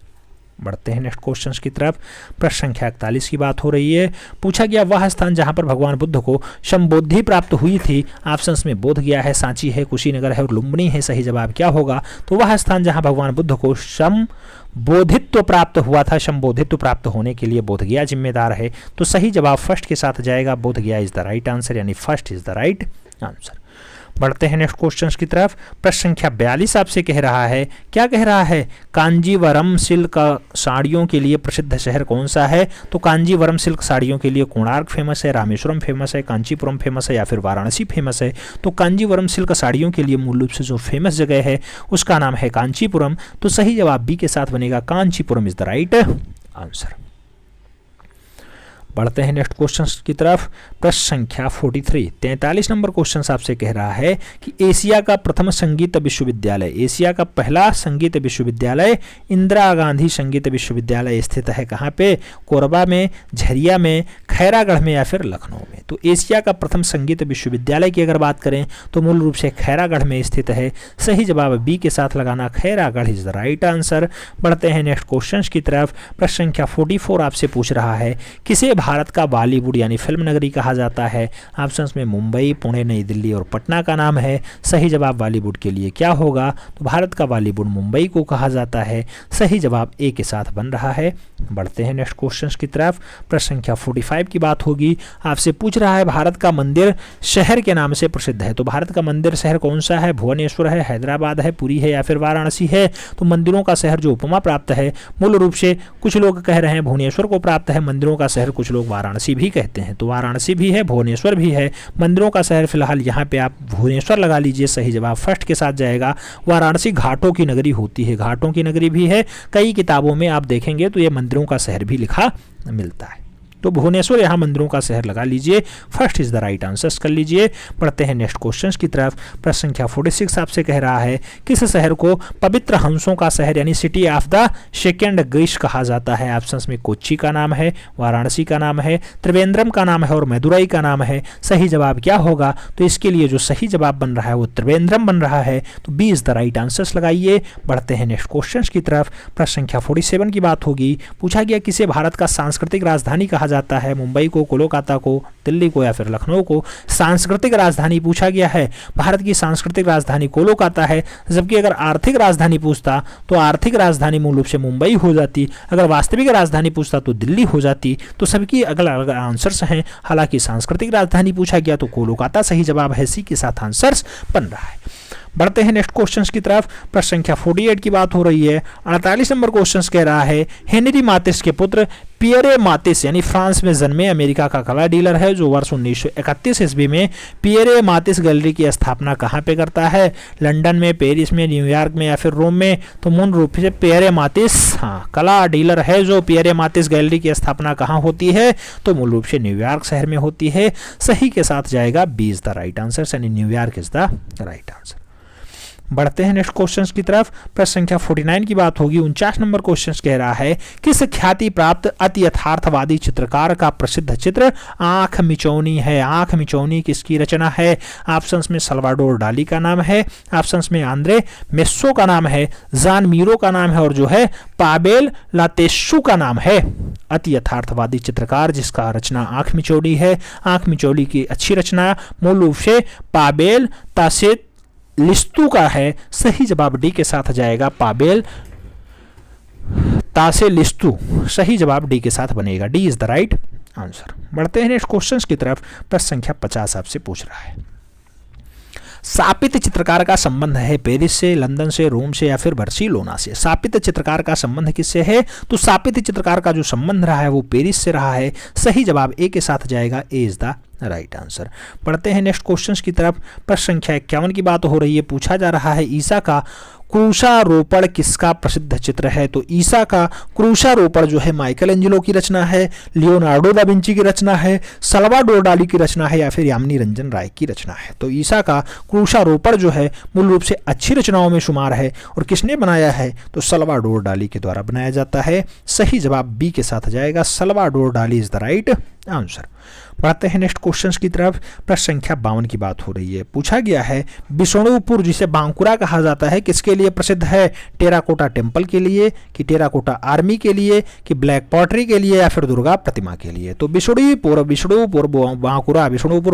बढ़ते हैं नेक्स्ट क्वेश्चंस की तरफ। प्रश्न संख्या 41 की बात हो रही है। पूछा गया वह स्थान जहां पर भगवान बुद्ध को संबोधि प्राप्त हुई थी। ऑप्शंस में बोधगया है, सांची है, कुशीनगर है और लुम्बिनी है। सही जवाब क्या होगा? तो वह स्थान जहां भगवान बुद्ध को संबोधित्व प्राप्त हुआ था, संबोधित्व प्राप्त होने के लिए बोधगया जिम्मेदार है, तो सही जवाब फर्स्ट के साथ जाएगा। Bodhgaya is the right answer, यानी first is the right answer. बढ़ते हैं नेक्स्ट क्वेश्चंस की तरफ। प्रश्न संख्या 42 आपसे कह रहा है, क्या कह रहा है? कांजीवरम सिल्क साड़ियों के लिए प्रसिद्ध शहर कौन सा है? तो कांजीवरम सिल्क साड़ियों के लिए कोणार्क फेमस है, रामेश्वरम फेमस है, कांचीपुरम फेमस है या फिर वाराणसी फेमस है? तो कांजीवरम सिल्क साड़ियों के लिए मूल रूप से जो फेमस जगह है उसका नाम है कांचीपुरम, तो सही जवाब बी के साथ बनेगा। Kanchipuram is the right answer. बढ़ते हैं नेक्स्ट क्वेश्चन की तरफ। प्रश्न संख्या 43 नंबर क्वेश्चन आपसे कह रहा है कि एशिया का प्रथम संगीत विश्वविद्यालय, एशिया का पहला संगीत विश्वविद्यालय इंदिरा गांधी संगीत विश्वविद्यालय स्थित है कहाँ पे? कोरबा में, झरिया में, खैरागढ़ में या फिर लखनऊ में? तो एशिया का प्रथम संगीत विश्वविद्यालय की अगर बात करें तो मूल रूप से खैरागढ़ में स्थित है। सही जवाब बी के साथ लगाना, Khairagarh is the right answer. बढ़ते हैं नेक्स्ट क्वेश्चन की तरफ। प्रश्न संख्या 44 आपसे पूछ रहा है किसे भारत का बॉलीवुड यानी फिल्म नगरी कहा जाता है? ऑप्शंस में मुंबई, पुणे, नई दिल्ली और पटना का नाम है। सही जवाब बॉलीवुड के लिए क्या होगा? तो भारत का बॉलीवुड मुंबई को कहा जाता है। सही जवाब ए के साथ बन रहा है। बढ़ते हैं नेक्स्ट क्वेश्चन की तरफ। प्रश्न संख्या 45 की बात होगी। आपसे पूछ रहा है भारत का मंदिर शहर के नाम से प्रसिद्ध है, तो भारत का मंदिर शहर कौन सा है? भुवनेश्वर है, हैदराबाद है, पुरी है या फिर वाराणसी है? तो मंदिरों का शहर जो उपमा प्राप्त है, मूल रूप से कुछ लोग कह रहे हैं भुवनेश्वर को प्राप्त है। मंदिरों का शहर कुछ लोग वाराणसी भी कहते हैं, तो वाराणसी भी है, भुवनेश्वर भी है। मंदिरों का शहर फिलहाल यहाँ पे आप भुवनेश्वर लगा लीजिए। सही जवाब फर्स्ट के साथ जाएगा। वाराणसी घाटों की नगरी होती है, घाटों की नगरी भी है। कई किताबों में आप देखेंगे तो ये मंदिरों का शहर भी लिखा मिलता है। तो भुवनेश्वर यहाँ मंदिरों का शहर लगा लीजिए, first is the right answer कर लीजिए। बढ़ते हैं नेक्स्ट क्वेश्चन की तरफ। प्रश्न संख्या 46 आपसे कह रहा है किस शहर को पवित्र हंसों का शहर यानी city of the second Greece कहा जाता है? ऑप्शंस में कोच्चि का नाम है, वाराणसी का नाम है, त्रिवेंद्रम का नाम है और मदुरई का नाम है। सही जवाब क्या होगा? तो इसके लिए जो सही जवाब बन रहा है वो त्रिवेंद्रम बन रहा है, तो B is the right answers लगाइए। बढ़ते हैं नेक्स्ट क्वेश्चन की तरफ। प्रश्न संख्या 47 की बात होगी। पूछा गया किसे भारत का सांस्कृतिक राजधानी कहा जाता है? मुंबई को, कोलकाता को, दिल्ली को या फिर लखनऊ को? सांस्कृतिक राजधानी पूछा गया है, भारत की सांस्कृतिक राजधानी कोलकाता है, जबकि अगर आर्थिक राजधानी पूछता तो आर्थिक राजधानी मूल रूप से मुंबई हो जाती, अगर वास्तविक राजधानी पूछता तो दिल्ली हो जाती। तो सबकी अलग अलग आंसर्स हैं, हालांकि सांस्कृतिक राजधानी पूछा गया तो कोलकाता सही जवाब है, सी के साथ आंसर्स बन रहा है। बढ़ते हैं नेक्स्ट क्वेश्चंस की तरफ। प्रश्न संख्या 48 की बात हो रही है। 48 नंबर क्वेश्चंस कह रहा है हेनरी मातिस के पुत्र पियरे मातिस यानी फ्रांस में जन्मे अमेरिका का कला डीलर है जो वर्ष 1931 ईस्वी में पियरे मातिस गैलरी की स्थापना कहाँ पे करता है? लंदन में, पेरिस में, न्यूयॉर्क में या फिर रोम में? तो मूल रूप से पियरे मातिस कला डीलर है जो पियरे मातिस गैलरी की स्थापना कहाँ होती है? तो मूल रूप से न्यूयॉर्क शहर में होती है। सही के साथ जाएगा B is the right answer, यानी New York is the right answer. बढ़ते हैं नेक्स्ट क्वेश्चंस की तरफ। प्रश्न संख्या 49 की बात होगी। 49 नंबर क्वेश्चन कह रहा है किस ख्याति प्राप्त अति यथार्थवादी चित्रकार का प्रसिद्ध चित्र आंख मिचौनी है? आंख मिचौनी किसकी रचना है? ऑप्शंस में सल्वाडोर डाली का नाम है, ऑप्शंस में आंद्रे मेस्सो का नाम है, जान मीरो का नाम है और जो है पाबेल लातेशु का नाम है। अति यथार्थवादी चित्रकार जिसका रचना आंख मिचौनी है, आंख मिचौनी की अच्छी रचना मूल रूप से पाबेल तासे लिस्तु का है। सही जवाब डी के साथ जाएगा, पाबेल तासे लिस्तु सही जवाब डी के साथ बनेगा, D is the right answer. बढ़ते हैं नेक्स्ट क्वेश्चंस की तरफ। प्रश्न संख्या 50 आपसे पूछ रहा है सापित चित्रकार का संबंध है पेरिस से, लंदन से, रोम से या फिर बार्सिलोना से? सापित चित्रकार का संबंध किससे है? तो सापित चित्रकार का जो संबंध रहा है वो पेरिस से रहा है। सही जवाब ए के साथ जाएगा, ए इज द राइट आंसर। पढ़ते हैं नेक्स्ट क्वेश्चंस की तरफ। प्रश्न संख्या 51 की बात हो रही है। पूछा जा रहा है ईसा का क्रूसारोपण किसका प्रसिद्ध चित्र है? तो ईसा का क्रूसारोपण जो है माइकल एंजेलो की रचना है, लियोनार्डो दा विंची की रचना है, सल्वाडोर डाली की रचना है या फिर यामिनी रंजन राय की रचना है? तो ईसा का क्रूसारोपण जो है मूल रूप से अच्छी रचनाओं में शुमार है और किसने बनाया है? तो सल्वाडोर डाली के द्वारा बनाया जाता है। सही जवाब बी के साथ जाएगा, सल्वाडोर डाली इज द राइट आंसर। बढ़ते हैं नेक्स्ट क्वेश्चंस की तरफ। प्रश्न संख्या 52 की बात हो रही है। पूछा गया है विष्णुपुर जिसे बांकुरा कहा जाता है किसके लिए प्रसिद्ध है? टेराकोटा टेम्पल के लिए, कि टेराकोटा आर्मी के लिए, कि ब्लैक पॉटरी के लिए या फिर दुर्गा प्रतिमा के लिए? तो विष्णुपुर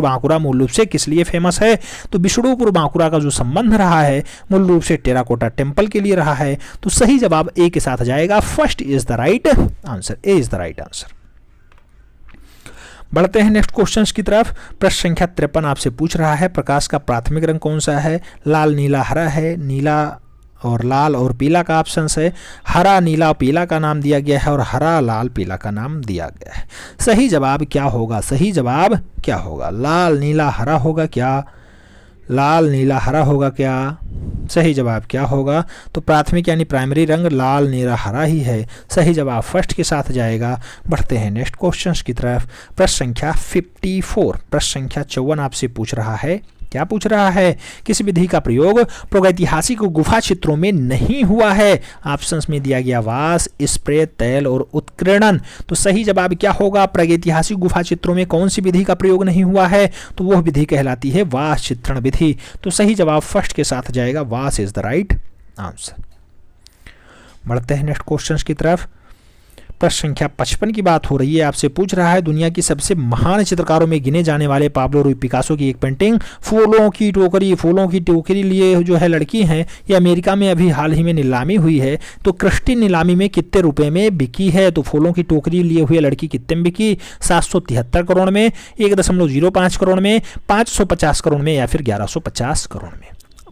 बांकुरा मूल रूप से किस लिए फेमस है? तो विष्णुपुर बांकुरा का जो संबंध रहा है मूल रूप से टेराकोटा टेम्पल के लिए रहा है। तो सही जवाब ए के साथ जाएगा, first is the right answer, A is the right answer. बढ़ते हैं नेक्स्ट क्वेश्चंस की तरफ। प्रश्न संख्या 53 आपसे पूछ रहा है प्रकाश का प्राथमिक रंग कौन सा है? लाल, नीला, हरा है, नीला और लाल और पीला का ऑप्शन है। हरा, नीला, पीला का नाम दिया गया है और हरा, लाल, पीला का नाम दिया गया है। सही जवाब क्या होगा? सही जवाब क्या होगा? लाल, नीला, हरा होगा क्या? लाल, नीला, हरा होगा क्या? सही जवाब क्या होगा? तो प्राथमिक यानी प्राइमरी रंग लाल, नीला, हरा ही है। सही जवाब फर्स्ट के साथ जाएगा। बढ़ते हैं नेक्स्ट क्वेश्चंस की तरफ। प्रश्न संख्या 54, प्रश्न संख्या 54 आपसे पूछ रहा है। क्या पूछ रहा है? किस विधि का प्रयोग प्रागैतिहासिक गुफा चित्रों में नहीं हुआ है? ऑप्शंस में दिया गया वास, स्प्रे, तैल और उत्कीर्णन। तो सही जवाब क्या होगा? प्रागैतिहासिक गुफा चित्रों में कौन सी विधि का प्रयोग नहीं हुआ है? तो वह विधि कहलाती है वास चित्रण विधि। तो सही जवाब फर्स्ट के साथ जाएगा, वास इज द राइट आंसर। बढ़ते हैं नेक्स्ट क्वेश्चंस की तरफ। प्रश्न संख्या 55 की बात हो रही है। आपसे पूछ रहा है दुनिया की सबसे महान चित्रकारों में गिने जाने वाले पाब्लो रुई पिकासो की एक पेंटिंग फूलों की टोकरी लिए जो है लड़की हैं, ये अमेरिका में अभी हाल ही में नीलामी हुई है। तो क्रिस्टी नीलामी में कितने रुपए में बिकी है? तो फूलों की टोकरी लिए हुए लड़की कितने में बिकी? 773 करोड़ में, 1.05 करोड़ में, 550 करोड़ में या फिर 1150 करोड़ में?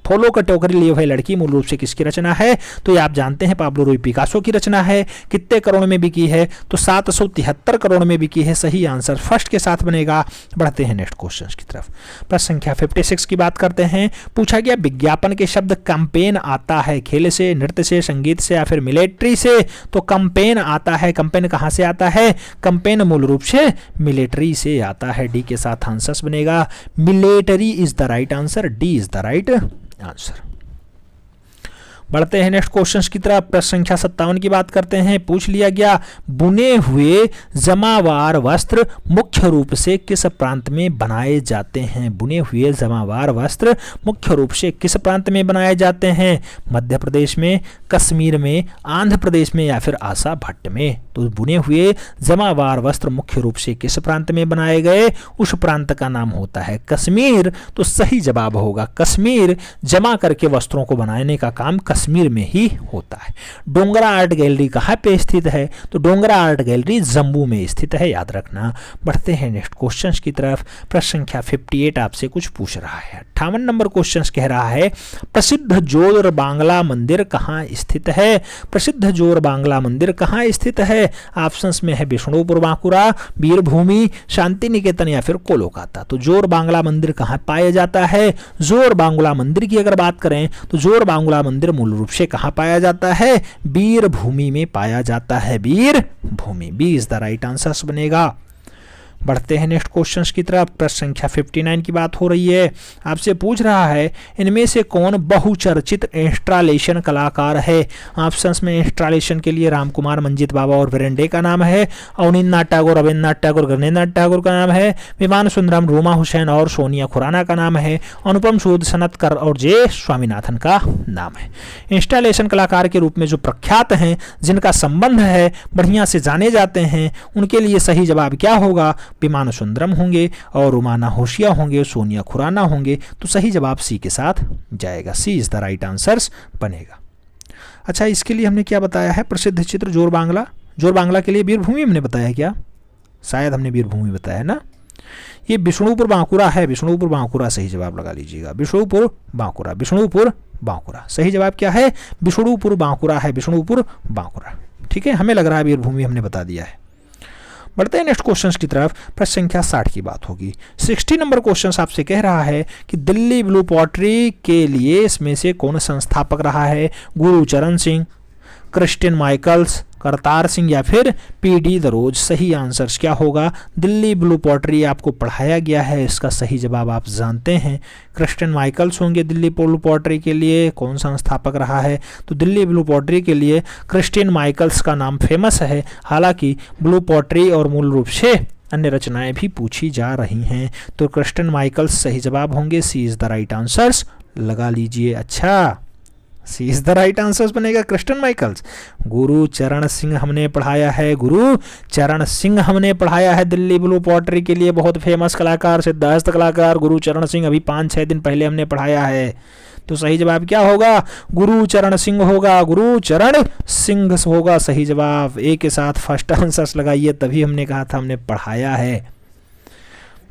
फॉलो का टोकरी लिए हुए लड़की मूल रूप से किसकी रचना है? तो ये आप जानते हैं पाब्लो रूई पिकासो की रचना है। कितने करोड़ में बिकी है? तो 773 करोड़ में बिकी है। सही आंसर फर्स्ट के साथ बनेगा। बढ़ते हैं नेक्स्ट क्वेश्चन की तरफ। प्रश्न संख्या 56 की बात करते हैं। पूछा गया विज्ञापन के शब्द कैंपेन आता है खेल से, नृत्य से, संगीत से या फिर मिलिट्री से? तो कैंपेन आता है। कैंपेन कहां से आता है? कैंपेन मूल रूप से मिलिट्री से आता है। डी के साथ आंसर बनेगा military is the right answer. D is the right answer. बढ़ते हैं नेक्स्ट क्वेश्चंस की तरफ। प्रश्न संख्या 57 की बात करते हैं। पूछ लिया गया बुने हुए जमावार वस्त्र मुख्य रूप से किस प्रांत में बनाए जाते हैं? बुने हुए जमावार वस्त्र मुख्य रूप से किस प्रांत में बनाए जाते हैं? मध्य प्रदेश में, कश्मीर में, आंध्र प्रदेश में या फिर आसा भट्ट में? तो बुने हुए जमावार वस्त्र मुख्य रूप से किस प्रांत में बनाए गए? उस प्रांत का नाम होता है कश्मीर। तो सही जवाब होगा कश्मीर। जमा करके वस्त्रों को बनाने का काम कश्मीर में ही होता है। डोंगरा आर्ट गैलरी कहाँ पे स्थित है? तो डोंगरा आर्ट गैलरी जम्मू में स्थित है, याद रखना। बढ़ते हैं नेक्स्ट क्वेश्चंस की तरफ। प्रश्न संख्या 58 आपसे कुछ पूछ रहा है। 58 नंबर क्वेश्चन कह रहा है प्रसिद्ध जोर बांग्ला मंदिर कहाँ स्थित है? प्रसिद्ध जोर बांग्ला मंदिर कहाँ स्थित है? ऑप्शंस में है विष्णुपुर बांकुरा, वीरभूमि, शांति निकेतन या फिर कोलकाता। तो जोर बांग्ला मंदिर कहाँ पाया जाता है? जोर बांग्ला मंदिर की अगर बात करें तो जोर बांग्ला मंदिर मूल रूप से कहाँ पाया जाता है? वीरभूमि में पाया जाता है। Veerbhoomi. B is the right answer बनेगा। बढ़ते हैं नेक्स्ट क्वेश्चंस की तरफ। प्रश्न संख्या 59 की बात हो रही है। आपसे पूछ रहा है इनमें से कौन बहुचर्चित इंस्टॉलेशन कलाकार है? ऑप्शंस में इंस्टॉलेशन के लिए रामकुमार, मंजीत बाबा और वीरेंडे का नाम है। अवनींद्रनाथ टैगोर, रविन्द्रनाथ टैगोर, गगनेंद्रनाथ टैगोर का नाम है। विमान सुंदरम, रूमा हुसैन और सोनिया खुराना का नाम है। अनुपम सूद, सनतकर और जे स्वामीनाथन का नाम है। इंस्टॉलेशन कलाकार के रूप में जो प्रख्यात हैं, जिनका संबंध है, बढ़िया से जाने जाते हैं, उनके लिए सही जवाब क्या होगा? विमान सुंदरम होंगे और रुमाना होशिया होंगे, सोनिया खुराना होंगे। तो सही जवाब सी के साथ जाएगा। सी इज द राइट आंसर बनेगा। अच्छा, इसके लिए हमने क्या बताया है? प्रसिद्ध चित्र जोर बांग्ला। जोर बांग्ला के लिए वीरभूमि हमने बताया क्या? शायद हमने वीरभूमि बताया ना। ये विष्णुपुर बांकुरा है। विष्णुपुर बांकुरा सही जवाब लगा लीजिएगा। विष्णुपुर बांकुरा, विष्णुपुर बांकुरा। सही जवाब क्या है? विष्णुपुर बांकुरा है। विष्णुपुर बांकुरा। ठीक है, हमें लग रहा है वीरभूमि हमने बता दिया है। बढ़ते हैं नेक्स्ट क्वेश्चंस की तरफ। प्रश्न संख्या 60 की बात होगी। 60 नंबर क्वेश्चंस आपसे कह रहा है कि दिल्ली ब्लू पॉटरी के लिए इसमें से कौन संस्थापक रहा है? गुरुचरण सिंह, क्रिस्टियन माइकल्स, करतार सिंह या फिर पीडी दरोज? सही आंसर्स क्या होगा? दिल्ली ब्लू पॉटरी आपको पढ़ाया गया है, इसका सही जवाब आप जानते हैं। क्रिस्टियन माइकल्स होंगे दिल्ली ब्लू पॉटरी के लिए। कौन सा संस्थापक रहा है? तो दिल्ली ब्लू पॉटरी के लिए क्रिस्टियन माइकल्स का नाम फेमस है। हालांकि ब्लू पॉटरी और मूल रूप से अन्य रचनाएं भी पूछी जा रही हैं। तो क्रिस्टियन माइकल्स सही जवाब होंगे। सी इज द राइट आंसर्स लगा लीजिए। अच्छा, सी इज द राइट आंसर बनेगा क्रिस्टियन माइकल्स। गुरु चरण सिंह हमने पढ़ाया है। गुरु चरण सिंह हमने पढ़ाया है। दिल्ली ब्लू पॉटरी के लिए बहुत फेमस कलाकार, सिद्धहस्त कलाकार गुरु चरण सिंह। अभी 5-6 दिन पहले हमने पढ़ाया है। तो सही जवाब क्या होगा? गुरु चरण सिंह होगा। गुरु चरण सिंह होगा सही जवाब। ए के साथ फर्स्ट आंसर लगाइए, तभी हमने कहा था हमने पढ़ाया है।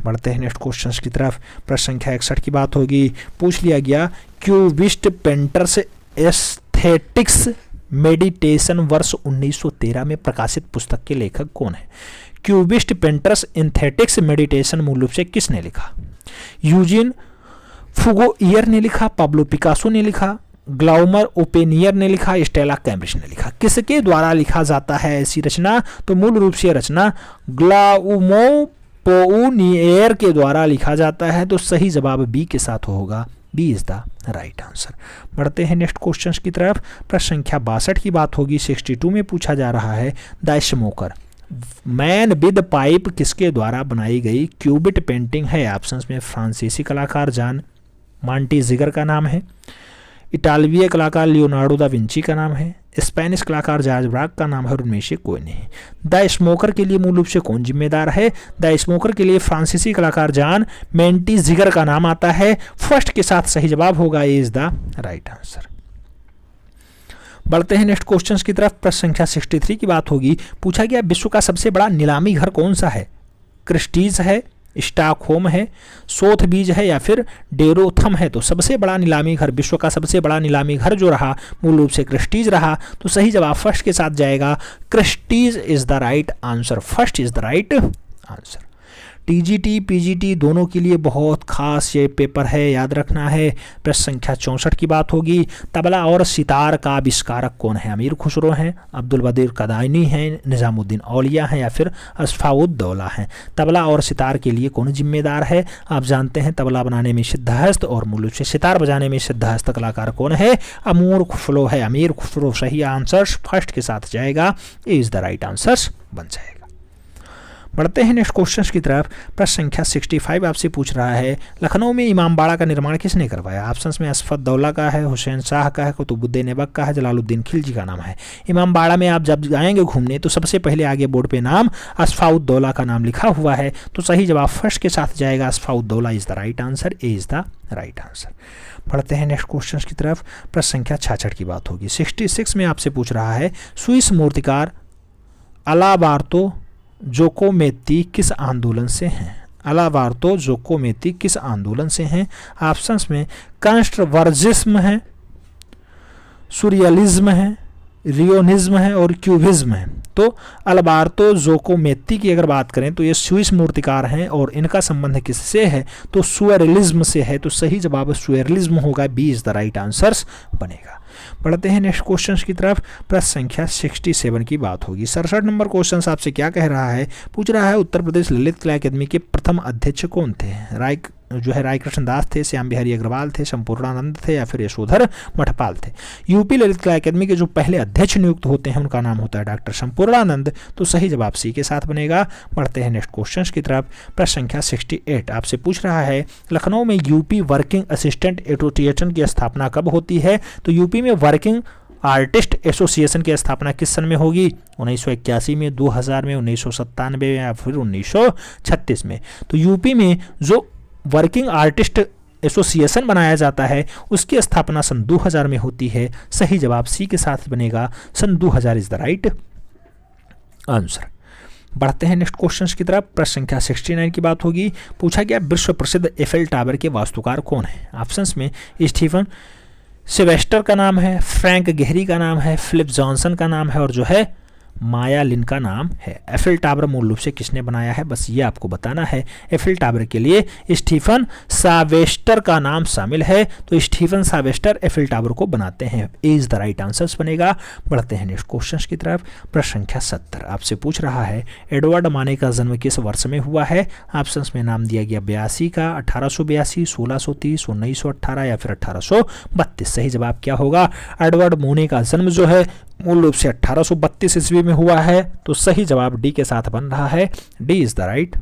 बढ़ते हैं नेक्स्ट क्वेश्चंस की तरफ। प्रश्न संख्या 61 की बात होगी। पूछ लिया गया क्यूबिस्ट पेंटर्स एस्थेटिक्स मेडिटेशन वर्ष 1913 में प्रकाशित पुस्तक के लेखक कौन है? क्यूबिस्ट पेंटर्स एस्थेटिक्स मेडिटेशन मूल रूप से किसने लिखा? यूजीन फुगोइयर ने लिखा, पाब्लो पिकासो ने लिखा, ग्लाउमर ओपेनियर ने लिखा, स्टेला कैम्ब्रिज ने लिखा? किसके द्वारा लिखा जाता है ऐसी रचना? तो मूल रूप से रचना ग्लाउमो पोउनियर के द्वारा लिखा जाता है। तो सही जवाब बी के साथ होगा। B is the right answer. बढ़ते हैं नेक्स्ट क्वेश्चंस की तरफ। प्रश्न संख्या 62 की बात होगी। 62 में पूछा जा रहा है the smoker man with pipe किसके द्वारा बनाई गई क्यूबिट पेंटिंग है? ऑप्शंस में फ्रांसीसी कलाकार जान मांटीजिगर का नाम है, इटालवीय कलाकार लियोनार्डो दा विंची का नाम है, स्पेनिश कलाकार जॉर्ज ब्राक का नाम है और उनमें से कोई नहीं। द स्मोकर के लिए मूल रूप से कौन जिम्मेदार है? द स्मोकर के लिए फ्रांसीसी कलाकार जान मेंटीजिगर का नाम आता है। फर्स्ट के साथ सही जवाब होगा। ए इज द राइट आंसर। बढ़ते हैं नेक्स्ट क्वेश्चंस की तरफ। प्रश्न संख्या 63 की बात होगी। पूछा गया विश्व का सबसे बड़ा नीलामी घर कौन सा है? क्रिस्टीज है, स्टॉकहोम है, सोथबीज है या फिर डेरोथम है। तो सबसे बड़ा नीलामी घर, विश्व का सबसे बड़ा नीलामी घर जो रहा मूल रूप से क्रिस्टीज रहा। तो सही जवाब फर्स्ट के साथ जाएगा, Christie's is the right answer. First is the right answer. TGT PGT दोनों के लिए बहुत खास ये पेपर है, याद रखना है। प्रश्न संख्या 64 की बात होगी। तबला और सितार का आविष्कारक कौन है? अमीर खुसरो हैं, अब्दुल बदीर कदाइनी हैं, निज़ामुद्दीन औलिया हैं या फिर अस्फाउद्दौला हैं। तबला और सितार के लिए कौन जिम्मेदार है? आप जानते हैं तबला बनाने में सिद्धहस्त और मूल रूप से सितार बजाने में सिद्धहस्त कलाकार कौन है? अमीर खुसरो है। अमीर खुसरो सही आंसर फर्स्ट के साथ जाएगा, ए इज द राइट आंसर बन जाएगा। बढ़ते हैं नेक्स्ट क्वेश्चन की तरफ। प्रश्न संख्या 65 आपसे पूछ रहा है, लखनऊ में इमामबाड़ा का निर्माण किसने करवाया? ऑप्शंस में असफदौला का है, हुसैन शाह का है, कुतुबुद्दीन ऐबक का है, जलालुद्दीन खिलजी का नाम है। इमामबाड़ा में आप जब जाएंगे घूमने तो सबसे पहले आगे बोर्ड पे नाम असफाउद्दौला का नाम लिखा हुआ है। तो सही जवाब फर्स्ट के साथ जाएगा, Asafuddaula is the right answer, A is the right answer. बढ़ते हैं नेक्स्ट क्वेश्चन की तरफ। प्रश्न संख्या 66 की बात होगी। 66 में आपसे पूछ रहा है, स्विस मूर्तिकार अलाबार्तो जोकोमेती किस आंदोलन से हैं? अलाबार्तो जोकोमेती किस आंदोलन से हैं? ऑप्शंस में कंस्ट्रवर्जिज्म है, सूरियलिज्म है, रियोनिज्म है और क्यूबिज्म है। तो अल्बार्तो जोकोमेती की अगर बात करें तो ये स्विस मूर्तिकार हैं और इनका संबंध किससे है? तो सूरियलिज्म से है। तो सही जवाब सूरियलिज्म होगा, B is the right answer बनेगा। बढ़ते हैं नेक्स्ट क्वेश्चन की तरफ। प्रश्न संख्या 67 की बात होगी। 67 नंबर क्वेश्चन आपसे क्या कह रहा है? पूछ रहा है उत्तर प्रदेश ललित कला अकादमी के प्रथम अध्यक्ष कौन थे? राय कृष्ण दास थे, श्याम बिहारी अग्रवाल थे, संपूर्णानंद थे या फिर यशोधर मठपाल थे। यूपी ललित कला अकादमी के जो पहले अध्यक्ष नियुक्त होते हैं उनका नाम होता है डॉक्टर संपूर्णानंद। तो सही जवाब सी के साथ बनेगा। बढ़ते हैं नेक्स्ट क्वेश्चन की तरफ। प्रश्न संख्या 68 आपसे पूछ रहा है, लखनऊ में यूपी वर्किंग असिस्टेंट एसोसिएशन की स्थापना कब होती है? तो यूपी में वर्किंग आर्टिस्ट एसोसिएशन की स्थापना किस सन में होगी? 1981 में, 2000 में, 1997 में या फिर 1936 में। तो यूपी में जो वर्किंग आर्टिस्ट एसोसिएशन बनाया जाता है उसकी स्थापना सन 2000 में होती है। सही जवाब सी के साथ बनेगा, सन 2000 इज द राइट आंसर। बढ़ते हैं नेक्स्ट क्वेश्चन की तरफ। प्रश्न संख्या 69 की बात होगी। पूछा गया विश्व प्रसिद्ध एफेल टावर के वास्तुकार कौन है? ऑप्शंस में स्टीफन सिल्वेस्टर का नाम है, फ्रैंक गेहरी का नाम है, फिलिप जॉनसन का नाम है और जो है माया लिन का नाम है। एफिल टावर मूल रूप से किसने बनाया है? बस ये आपको बताना है। एफिल टावर के लिए स्टीफन सावेस्टर का नाम शामिल है। तो स्टीफन सावेस्टर एफिल टावर को बनाते हैं, ए इज द राइट आंसर बनेगा। बढ़ते हैं नेक्स्ट क्वेश्चन की तरफ। प्रश्न संख्या 70 आपसे पूछ रहा है, एडवर्ड माने का जन्म किस वर्ष में हुआ है? ऑप्शंस में नाम दिया गया 82 का, 1882, 1630, 1918 या फिर 1832। सही जवाब क्या होगा? एडवर्ड मोने का जन्म जो है मूल रूप से 1832 ईस्वी में हुआ है। तो सही जवाब डी के साथ बन रहा है, D is the right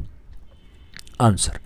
answer.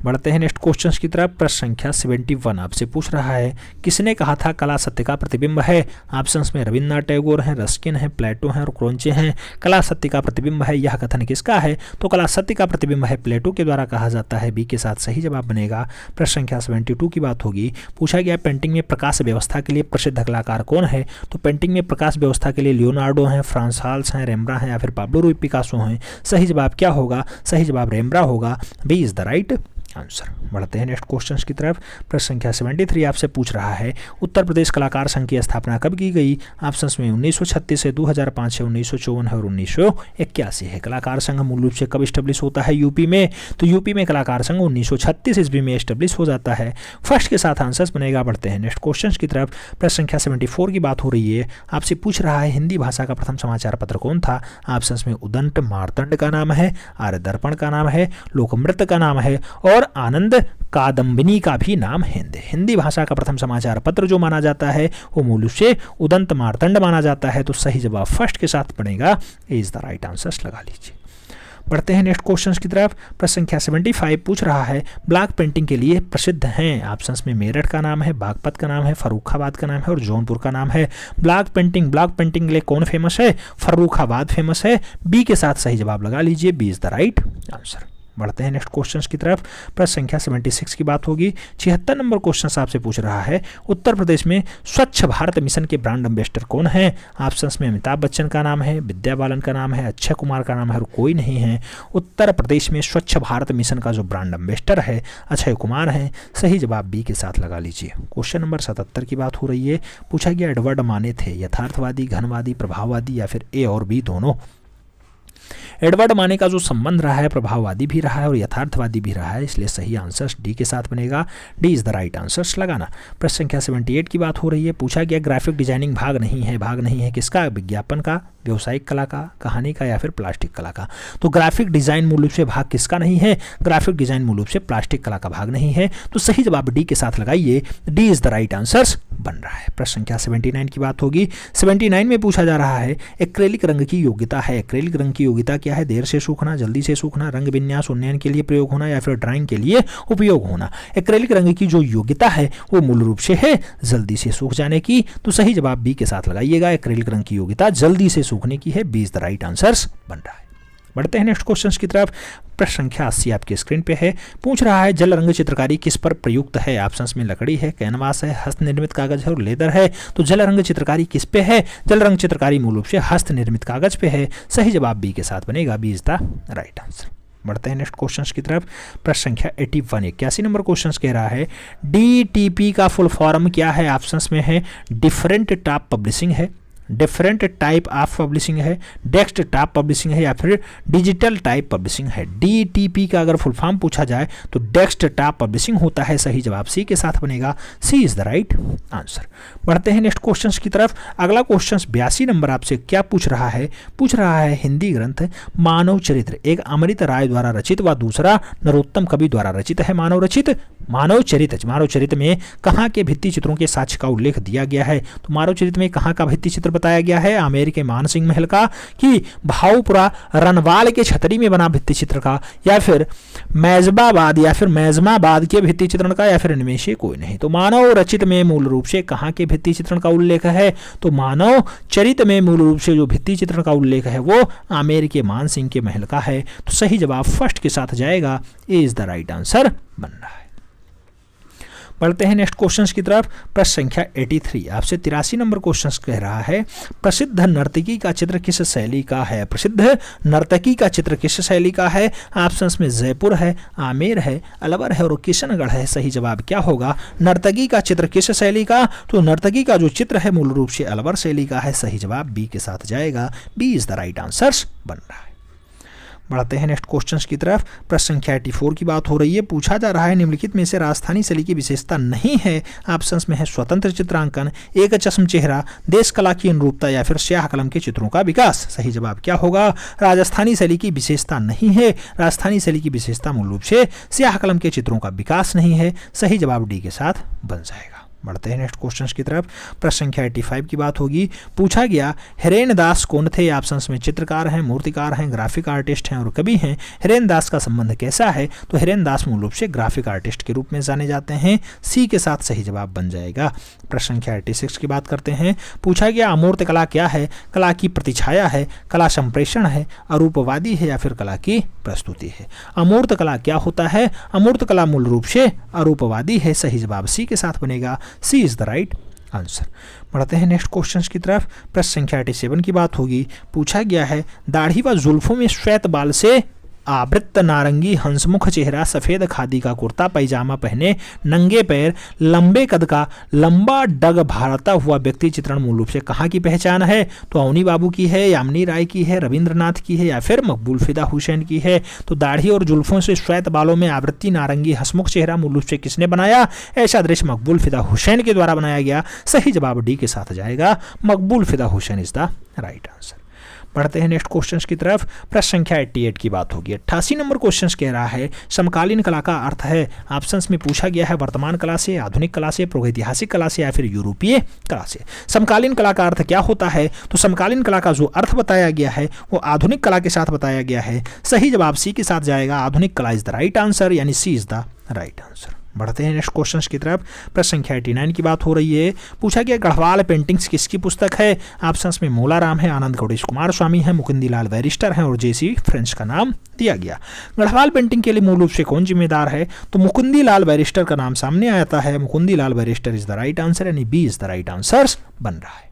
बढ़ते हैं नेक्स्ट क्वेश्चन की तरफ। प्रश्न संख्या 71 आपसे पूछ रहा है, किसने कहा था कला सत्य का प्रतिबिंब है? ऑप्शंस में रविन्द्रनाथ टैगोर हैं, रस्किन हैं, प्लेटो हैं और क्रोंचे हैं। कला सत्य का प्रतिबिंब है, यह कथन किसका है? तो कला सत्य का प्रतिबिंब है प्लेटो के द्वारा कहा जाता है, बी के साथ सही जवाब बनेगा। प्रश्न संख्या 72 की बात होगी। पूछा गया पेंटिंग में प्रकाश व्यवस्था के लिए प्रसिद्ध कलाकार कौन है? तो पेंटिंग में प्रकाश व्यवस्था के लिए लियोनार्डो हैं, फ्रांस हाल्स हैं, रेम्ब्रा हैं या फिर पाब्लो रूई पिकासो हैं। सही जवाब क्या होगा? सही जवाब रेम्ब्रा होगा, B is the right answer. बढ़ते हैं नेक्स्ट क्वेश्चन की तरफ। प्रश्न संख्या 73 आपसे पूछ रहा है, उत्तर प्रदेश कलाकार संघ की स्थापना कब की गई? ऑप्शंस में 1936 से, 2005 से, 1954 है और 1981 है। कलाकार संघ मूल रूप से कब स्टेब्लिश होता है यूपी में? तो यूपी में कलाकार संघ 1936 ईस्वी में स्टेब्लिश हो जाता है। फर्स्ट के साथ आंसर बनेगा। बढ़ते हैं नेक्स्ट क्वेश्चन की तरफ। प्रश्न संख्या 74 की बात हो रही है। आपसे पूछ रहा है, हिंदी भाषा का प्रथम समाचार पत्र कौन था? ऑप्शंस में उदंत मार्तंड का नाम है, आर्य दर्पण का नाम है, लोकमृत का नाम है और आनंद कादम्बिनी का भी नाम है। हिंदी भाषा का प्रथम समाचार पत्र जो माना जाता है वो मूल रूप से उदंत मार्तंड माना जाता है। तो सही जवाब फर्स्ट के साथ बनेगा, ए इज द राइट आंसर लगा लीजिए। बढ़ते हैं नेक्स्ट क्वेश्चन की तरफ। प्रश्न संख्या 75 पूछ रहा है, ब्लॉक पेंटिंग के लिए प्रसिद्ध हैं। ऑप्शंस में मेरठ का नाम है, बागपत का नाम है, फर्रुखाबाद का नाम है और जौनपुर का नाम है। ब्लॉक पेंटिंग के लिए कौन फेमस है? फर्रुखाबाद फेमस है, बी के साथ सही जवाब लगा लीजिए, B is the right answer. बढ़ते हैं नेक्स्ट क्वेश्चन की तरफ। प्रश्न संख्या 76 की बात होगी। 76 नंबर क्वेश्चन आपसे पूछ रहा है, उत्तर प्रदेश में स्वच्छ भारत मिशन के ब्रांड एम्बेसडर कौन है? ऑप्शंस में अमिताभ बच्चन का नाम है, विद्या बालन का नाम है, अक्षय कुमार का नाम है और कोई नहीं है। उत्तर प्रदेश में स्वच्छ भारत मिशन का जो ब्रांड एम्बेसडर है अक्षय कुमार है। सही जवाब बी के साथ लगा लीजिए। क्वेश्चन नंबर 77 की बात हो रही है। पूछा गया एडवर्ड माने थे यथार्थवादी, घनवादी, प्रभाववादी या फिर ए और बी दोनों। एडवर्ड माने का जो संबंध रहा है प्रभाववादी भी रहा है और यथार्थवादी भी रहा है, इसलिए सही आंसर डी के साथ बनेगा। D is the right answer लगाना। प्रश्न संख्या 78 की बात हो रही है। पूछा गया ग्राफिक डिजाइनिंग भाग नहीं है किसका? विज्ञापन का, व्यवसायिक कला का, कहानी का या फिर प्लास्टिक कला का। तो ग्राफिक डिजाइन मूल रूप से भाग किसका नहीं है? ग्राफिक डिजाइन मूल रूप से प्लास्टिक कला का भाग नहीं है। तो सही जवाब डी के साथ लगाइए। D is the right answer बन रहा है। प्रश्न संख्या 79 की बात होगी। 79 में पूछा जा रहा है एक्रेलिक रंग की योग्यता है। एक्रेलिक रंग की योग्यता क्या है? देर से सूखना, जल्दी से सूखना, रंग विन्यास उन्नयन के लिए प्रयोग होना या फिर ड्राइंग के लिए उपयोग होना। एक्रेलिक रंग की जो योग्यता है वो मूल रूप से है जल्दी से सूख जाने की। तो सही जवाब बी के साथ लगाइएगा। एक्रेलिक रंग की योग्यता जल्दी से सूखने की है। B is the right answer बन रहा है। बढ़ते हैं नेक्स्ट क्वेश्चन की तरफ। प्रश्न संख्या 80 आपके स्क्रीन पे है। पूछ रहा है जल रंग चित्रकारी किस पर प्रयुक्त है? ऑप्शंस में लकड़ी है, कैनवास है, हस्त निर्मित कागज है और लेदर है। तो जल रंग चित्रकारी किस पे है? जल रंग चित्रकारी मूल रूप से हस्त निर्मित कागज पे है। सही जवाब बी के साथ बनेगा। B is the right answer. बढ़ते हैं नेक्स्ट क्वेश्चन की तरफ। प्रश्न संख्या 81 नंबर क्वेश्चन कह रहा है DTP का फुल फॉर्म क्या है? ऑप्शंस में है डिफरेंट टॉप पब्लिशिंग है, डिफरेंट टाइप ऑफ पब्लिशिंग है, डेस्कटॉप पब्लिशिंग है या फिर डिजिटल टाइप पब्लिशिंग है। DTP का अगर फुल फॉर्म पूछा जाए तो डेस्कटॉप पब्लिशिंग होता है। सही जवाब सी के साथ बनेगा। सी इज द राइट आंसर। बढ़ते हैं नेक्स्ट क्वेश्चन की तरफ। अगला क्वेश्चन 82 नंबर आपसे क्या पूछ रहा है? पूछ रहा है हिंदी ग्रंथ मानव चरित्र एक अमृत राय द्वारा रचित व दूसरा नरोत्तम कवि द्वारा रचित है। मानव चरित्र में कहाँ के भित्ति चित्रों के साक्ष्य का उल्लेख दिया गया है? तो मानव चरित्र में कहाँ का भित्ति चित्र बताया गया है? आमेर के मानसिंह महल का, कि भाऊपुरा रनवाल के छतरी में बना भित्ति चित्र का, या फिर मैजमाबाद के भित्ति चित्रण का, या फिर इनमें से कोई नहीं। तो मानव रचित में मूल रूप से कहाँ के भित्ति चित्रण का उल्लेख है? तो मानव चरित में मूल रूप से जो भित्ति चित्रण का उल्लेख है वो आमेर के मानसिंह के महल का है। तो सही जवाब फर्स्ट के साथ जाएगा। ए इज द राइट आंसर बन रहा है। बढ़ते हैं नेक्स्ट क्वेश्चंस की तरफ। प्रश्न संख्या 83 आपसे 83 नंबर क्वेश्चन कह रहा है प्रसिद्ध नर्तकी का चित्र किस शैली का है? प्रसिद्ध नर्तकी का चित्र किस शैली का है? ऑप्शंस में जयपुर है, आमेर है, अलवर है और किशनगढ़ है। सही जवाब क्या होगा? नर्तकी का चित्र किस शैली का? तो नर्तकी का जो चित्र है मूल रूप से अलवर शैली का है। सही जवाब बी के साथ जाएगा। B is the right answer बन रहा है। बढ़ते हैं नेक्स्ट क्वेश्चंस की तरफ। प्रश्न संख्या 84 की बात हो रही है। पूछा जा रहा है निम्नलिखित में से राजस्थानी शैली की विशेषता नहीं है। ऑप्शंस में है स्वतंत्र चित्रांकन, एक चश्म चेहरा, देश कला की अनुरूपता या फिर स्याह कलम के चित्रों का विकास। सही जवाब क्या होगा? राजस्थानी शैली की विशेषता नहीं है। राजस्थानी शैली की विशेषता मूल रूप से स्याह कलम के चित्रों का विकास नहीं है। सही जवाब डी के साथ बन जाएगा। बढ़ते हैं नेक्स्ट क्वेश्चन की तरफ। प्रश्न संख्या 85 की बात होगी। पूछा गया हिरेन दास कौन थे? ऑप्शंस में चित्रकार हैं, मूर्तिकार हैं, ग्राफिक आर्टिस्ट हैं और कवि हैं। हिरेन दास का संबंध कैसा है? तो हिरेन दास मूल रूप से ग्राफिक आर्टिस्ट के रूप में जाने जाते हैं। सी के साथ सही जवाब बन जाएगा। प्रश्न संख्या 86 की बात करते हैं। पूछा गया अमूर्त कला क्या है? कला की प्रतिछाया है, कला संप्रेषण है, अरूपवादी है या फिर कला की प्रस्तुति है। अमूर्त कला क्या होता है? अमूर्त कला मूल रूप से अरूपवादी है। सही जवाब सी के साथ बनेगा। सी इज द राइट आंसर। बढ़ते हैं नेक्स्ट क्वेश्चन की तरफ। प्रश्न संख्या 87 की बात होगी। पूछा गया है दाढ़ी व जुल्फों में श्वेत बाल से आवृत नारंगी हंसमुख चेहरा, सफेद खादी का कुर्ता पैजामा पहने, नंगे पैर, लंबे कद का, लंबा डग भारता हुआ व्यक्ति चित्रण मूल रूप से कहाँ की पहचान है? तो अवनी बाबू की है, यामिनी राय की है, रविंद्रनाथ की है या फिर मकबूल फिदा हुसैन की है। तो दाढ़ी और जुल्फों से श्वेत बालों में आवृत्ति नारंगी हंसमुख चेहरा मूल रूप से किसने बनाया? ऐसा दृश्य मकबूल फिदा हुसैन के द्वारा बनाया गया। सही जवाब डी के साथ जाएगा। मकबूल फिदा Hussain is the right answer. बढ़ते हैं नेक्स्ट क्वेश्चन की तरफ। प्रश्न संख्या 88 की बात होगी। 88 नंबर क्वेश्चन कह रहा है समकालीन कला का अर्थ है। ऑप्शंस में पूछा गया है वर्तमान कला से, आधुनिक कला से, प्रागैतिहासिक कला से या फिर यूरोपीय कला से। समकालीन कला का अर्थ क्या होता है? तो समकालीन कला का जो अर्थ बताया गया है वो आधुनिक कला के साथ बताया गया है। सही जवाब सी के साथ जाएगा। आधुनिक कला इज द राइट आंसर, यानी सी इज द राइट आंसर। बढ़ते हैं नेक्स्ट क्वेश्चन की तरफ। प्रश्न संख्या 89 की बात हो रही है। पूछा गया गढ़वाल पेंटिंग्स किसकी पुस्तक है? ऑप्शंस में मोलाराम है, आनंद गणेश कुमार स्वामी है, मुकुंदीलाल बैरिस्टर है और जेसी फ्रेंच का नाम दिया गया। गढ़वाल पेंटिंग के लिए मूल रूप से कौन जिम्मेदार है? तो मुकुंदीलाल बैरिस्टर का नाम सामने आता है। Mukundilal barrister is the right answer, यानी B is the right answer बन रहा है।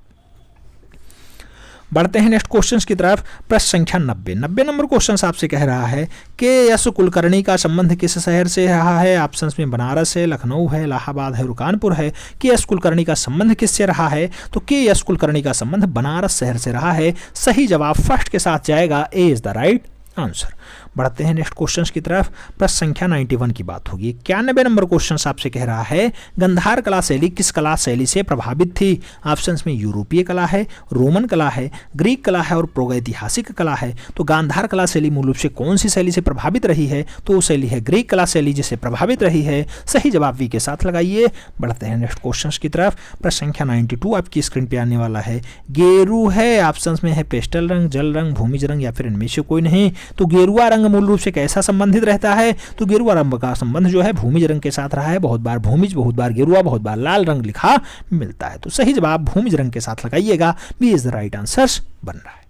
बढ़ते हैं नेक्स्ट क्वेश्चन की तरफ। प्रश्न संख्या 90 नंबर क्वेश्चन आपसे कह रहा है कि एस कुलकर्णी का संबंध किस शहर से रहा है? ऑप्शंस में बनारस है, लखनऊ है, इलाहाबाद है और कानपुर है। के एस कुलकर्णी का संबंध किससे रहा है? तो के एस कुलकर्णी का संबंध बनारस शहर से रहा है। सही जवाब फर्स्ट के साथ जाएगा, ए इज द राइट आंसर। बढ़ते हैं नेक्स्ट क्वेश्चंस की तरफ। प्रश्न संख्या 91 की बात होगी। 91 नंबर क्वेश्चन आपसे कह रहा है गंधार कला शैली किस कला शैली से प्रभावित थी? ऑप्शंस में यूरोपीय कला है, रोमन कला है, ग्रीक कला है और प्रागैतिहासिक कला है। तो गांधार कला शैली मूल रूप से कौन सी शैली से प्रभावित रही है? तो वो शैली है ग्रीक कला शैली जिससे प्रभावित रही है। सही जवाब वी के साथ लगाइए। बढ़ते हैं नेक्स्ट क्वेश्चन की तरफ। प्रश्न संख्या 92 आपकी स्क्रीन पे आने वाला है। गेरू है, ऑप्शंस में है पेस्टल रंग, जल रंग, भूमिज रंग या फिर इनमें से कोई नहीं। तो गेरुआ रंग मूल रूप से कैसा संबंधित रहता है? तो गेरुआ रंग का संबंध जो है भूमिज रंग के साथ रहा है। बहुत बार भूमिज, बहुत बार गेरुआ, बहुत बार लाल रंग लिखा मिलता है। तो सही जवाब भूमिज रंग के साथ लगाइएगा, B is the right answer बन रहा है।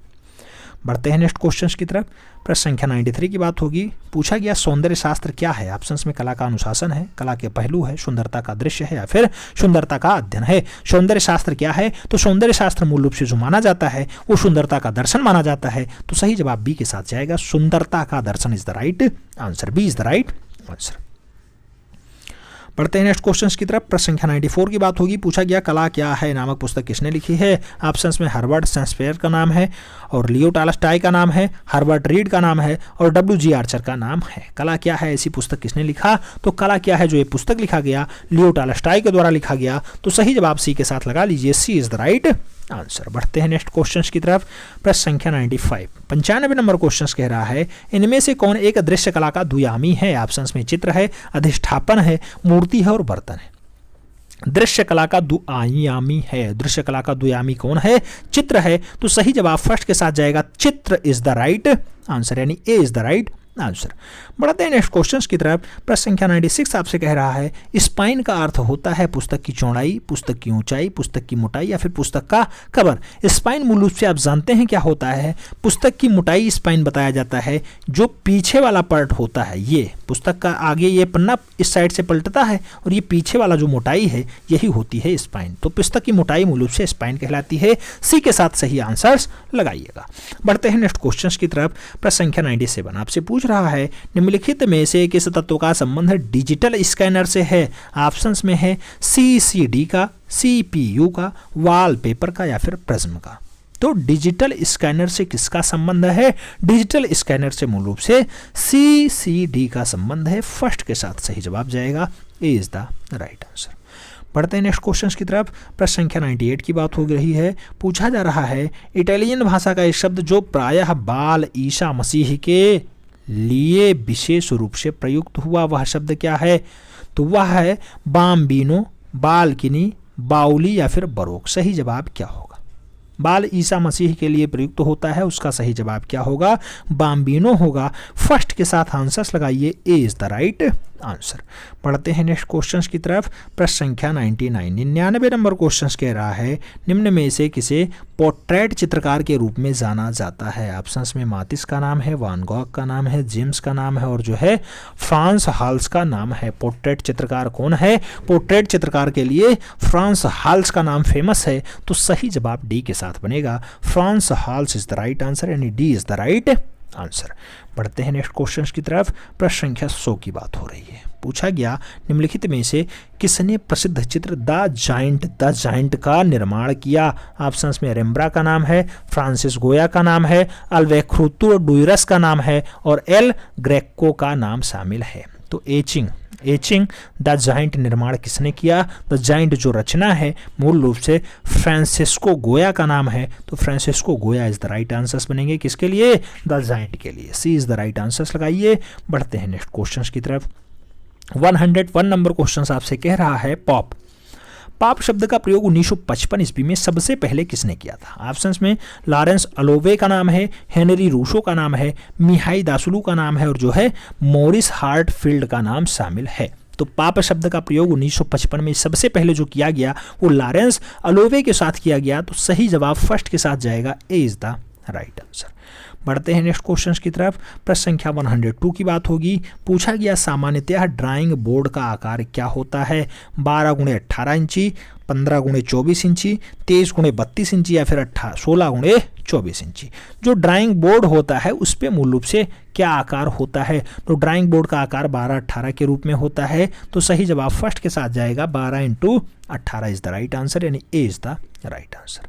बढ़ते हैं नेक्स्ट क्वेश्चन की तरफ। प्रश्न संख्या 93 की बात होगी। पूछा गया सौंदर्य शास्त्र क्या है? ऑप्शंस में कला का अनुशासन है, कला के पहलू है, सुंदरता का दृश्य है या फिर सुंदरता का अध्ययन है। सौंदर्य शास्त्र क्या है? तो सौंदर्य शास्त्र मूल रूप से जो माना जाता है वो सुंदरता का दर्शन माना जाता है। तो सही जवाब बी के साथ जाएगा, सुंदरता का दर्शन is the right answer, B is the right answer. बढ़ते हैं नेक्स्ट क्वेश्चन की तरफ। प्रश्न संख्या 94 की बात होगी। पूछा गया कला क्या है नामक पुस्तक किसने लिखी है? ऑप्शंस में हर्बर्ट शेक्सपियर का नाम है और लियो टॉल्स्टॉय का नाम है, हर्बर्ट रीड का नाम है और डब्ल्यू.जी. आर्चर का नाम है। कला क्या है ऐसी पुस्तक किसने लिखा? तो कला क्या है जो ये पुस्तक लिखा गया लियो टॉल्स्टॉय के द्वारा लिखा गया। तो सही जवाब सी के साथ लगा लीजिए, सी इज द राइट आंसर। बढ़ते हैं नेक्स्ट क्वेश्चन की तरफ। प्रश्न संख्या 95 नंबर क्वेश्चन कह रहा है इनमें से कौन एक दृश्य कला का द्वियामी है? ऑप्शंस में चित्र है, अधिष्ठापन है, मूर्ति है और बर्तन है। दृश्य कला का द्वियामी है। दृश्य कला का द्वियामी कौन है? चित्र है। तो सही जवाब फर्स्ट के साथ जाएगा, चित्र इज द राइट आंसर, यानी A is the right answer. बढ़ते हैं नेक्स्ट क्वेश्चन की तरफ। प्रश्न संख्या 96 आपसे कह रहा है स्पाइन का अर्थ होता है पुस्तक की चौड़ाई, पुस्तक की ऊंचाई, पुस्तक की मोटाई या फिर पुस्तक का कवर। स्पाइन मूल रूप से आप जानते हैं क्या होता है? पुस्तक की मोटाई स्पाइन बताया जाता है। जो पीछे वाला पार्ट होता है, ये पुस्तक का आगे ये पन्ना इस साइड से पलटता है और ये पीछे वाला जो मोटाई है यही होती है स्पाइन। तो पुस्तक की मोटाई मूल रूप से स्पाइन कहलाती है। सी के साथ सही आंसर्स लगाइएगा। बढ़ते हैं नेक्स्ट क्वेश्चन की तरफ। प्रश्न संख्या 97 आपसे पूछ रहा है निम्नलिखित में से किस तत्व का संबंध डिजिटल स्कैनर से है? ऑप्शंस में है सीसीडी का, सीपीयू का, वॉलपेपर का या फिर प्रिज्म का। तो डिजिटल स्कैनर से किसका संबंध है? डिजिटल स्कैनर से मूल रूप से सीसीडी का संबंध है। फर्स्ट के साथ सही जवाब जाएगा, ए इज द राइट आंसर। बढ़ते हैं नेक्स्ट क्वेश्चन की तरफ। प्रश्न संख्या 98 की बात हो रही है। पूछा जा रहा है इटालियन भाषा का एक शब्द जो प्रायः बाल ईसा मसीह के लिए विशेष रूप से प्रयुक्त हुआ, वह शब्द क्या है? तो वह है बाम्बिनो, बालकिनी, बाउली या फिर बरोक। सही जवाब क्या होगा? बाल ईसा मसीह के लिए प्रयुक्त होता है, उसका सही जवाब क्या होगा? बाम्बिनो होगा। फर्स्ट के साथ आंसर्स लगाइए, ए इज द राइट आंसर। पढ़ते हैं नेक्स्ट क्वेश्चंस की तरफ। प्रश्न संख्या 99 नंबर क्वेश्चन कह रहा है निम्न में से किसे पोर्ट्रेट चित्रकार के रूप में जाना जाता है? ऑप्शंस में मातिस का नाम है, वान गॉग का नाम है, जेम्स का नाम है और जो है फ्रांस हाल्स का नाम है। पोर्ट्रेट चित्रकार कौन है? पोर्ट्रेट चित्रकार के लिए फ्रांस हाल्स का नाम फेमस है। तो सही जवाब डी के साथ बनेगा, Frans Hals is the right answer, यानी D is the right answer. बढ़ते हैं नेक्स्ट क्वेश्चन की तरफ। प्रश्न संख्या 100 की बात हो रही है। पूछा गया निम्नलिखित में से किसने प्रसिद्ध चित्र द जाइंट का निर्माण किया? ऑप्शंस में रेम्ब्रा का नाम है, फ्रांसिस गोया का नाम है, अल्वेख्रुतो डुइरस का नाम है और एल ग्रेको का नाम शामिल है। तो एचिंग द जाइंट निर्माण किसने किया? द जाइंट जो रचना है मूल रूप से फ्रांसिस्को गोया का नाम है। तो फ्रांसिस्को गोया इज द राइट आंसर्स बनेंगे किसके लिए? द जाइंट के लिए। सी इज द राइट आंसर्स लगाइए। बढ़ते हैं नेक्स्ट क्वेश्चन की तरफ। 101 नंबर क्वेश्चन आपसे कह रहा है पॉप शब्द का प्रयोग 1955 ईस्वी में सबसे पहले किसने किया था? ऑप्शंस में लॉरेंस अलोवे का नाम है, हेनरी रूसो का नाम है, मिहाई दासुलू का नाम है और जो है मॉरिस हार्टफील्ड का नाम शामिल है। तो पाप शब्द का प्रयोग 1955 में सबसे पहले जो किया गया वो लॉरेंस अलोवे के साथ किया गया। तो सही जवाब फर्स्ट के साथ जाएगा, ए इज द राइट आंसर। बढ़ते हैं नेक्स्ट क्वेश्चन की तरफ। प्रश्न संख्या 102 की बात होगी। पूछा गया सामान्यतः ड्राइंग बोर्ड का आकार क्या होता है? 12 गुणे 18 इंची, 15 गुणे 24 इंची, 23 गुणे 32 इंची या फिर 16 गुणे 24 इंची। जो ड्राइंग बोर्ड होता है उस पर मूल रूप से क्या आकार होता है? तो ड्राइंग बोर्ड का आकार 12-18 के रूप में होता है। तो सही जवाब फर्स्ट के साथ जाएगा, 12 × 18 इज द राइट आंसर, यानी A is the right answer.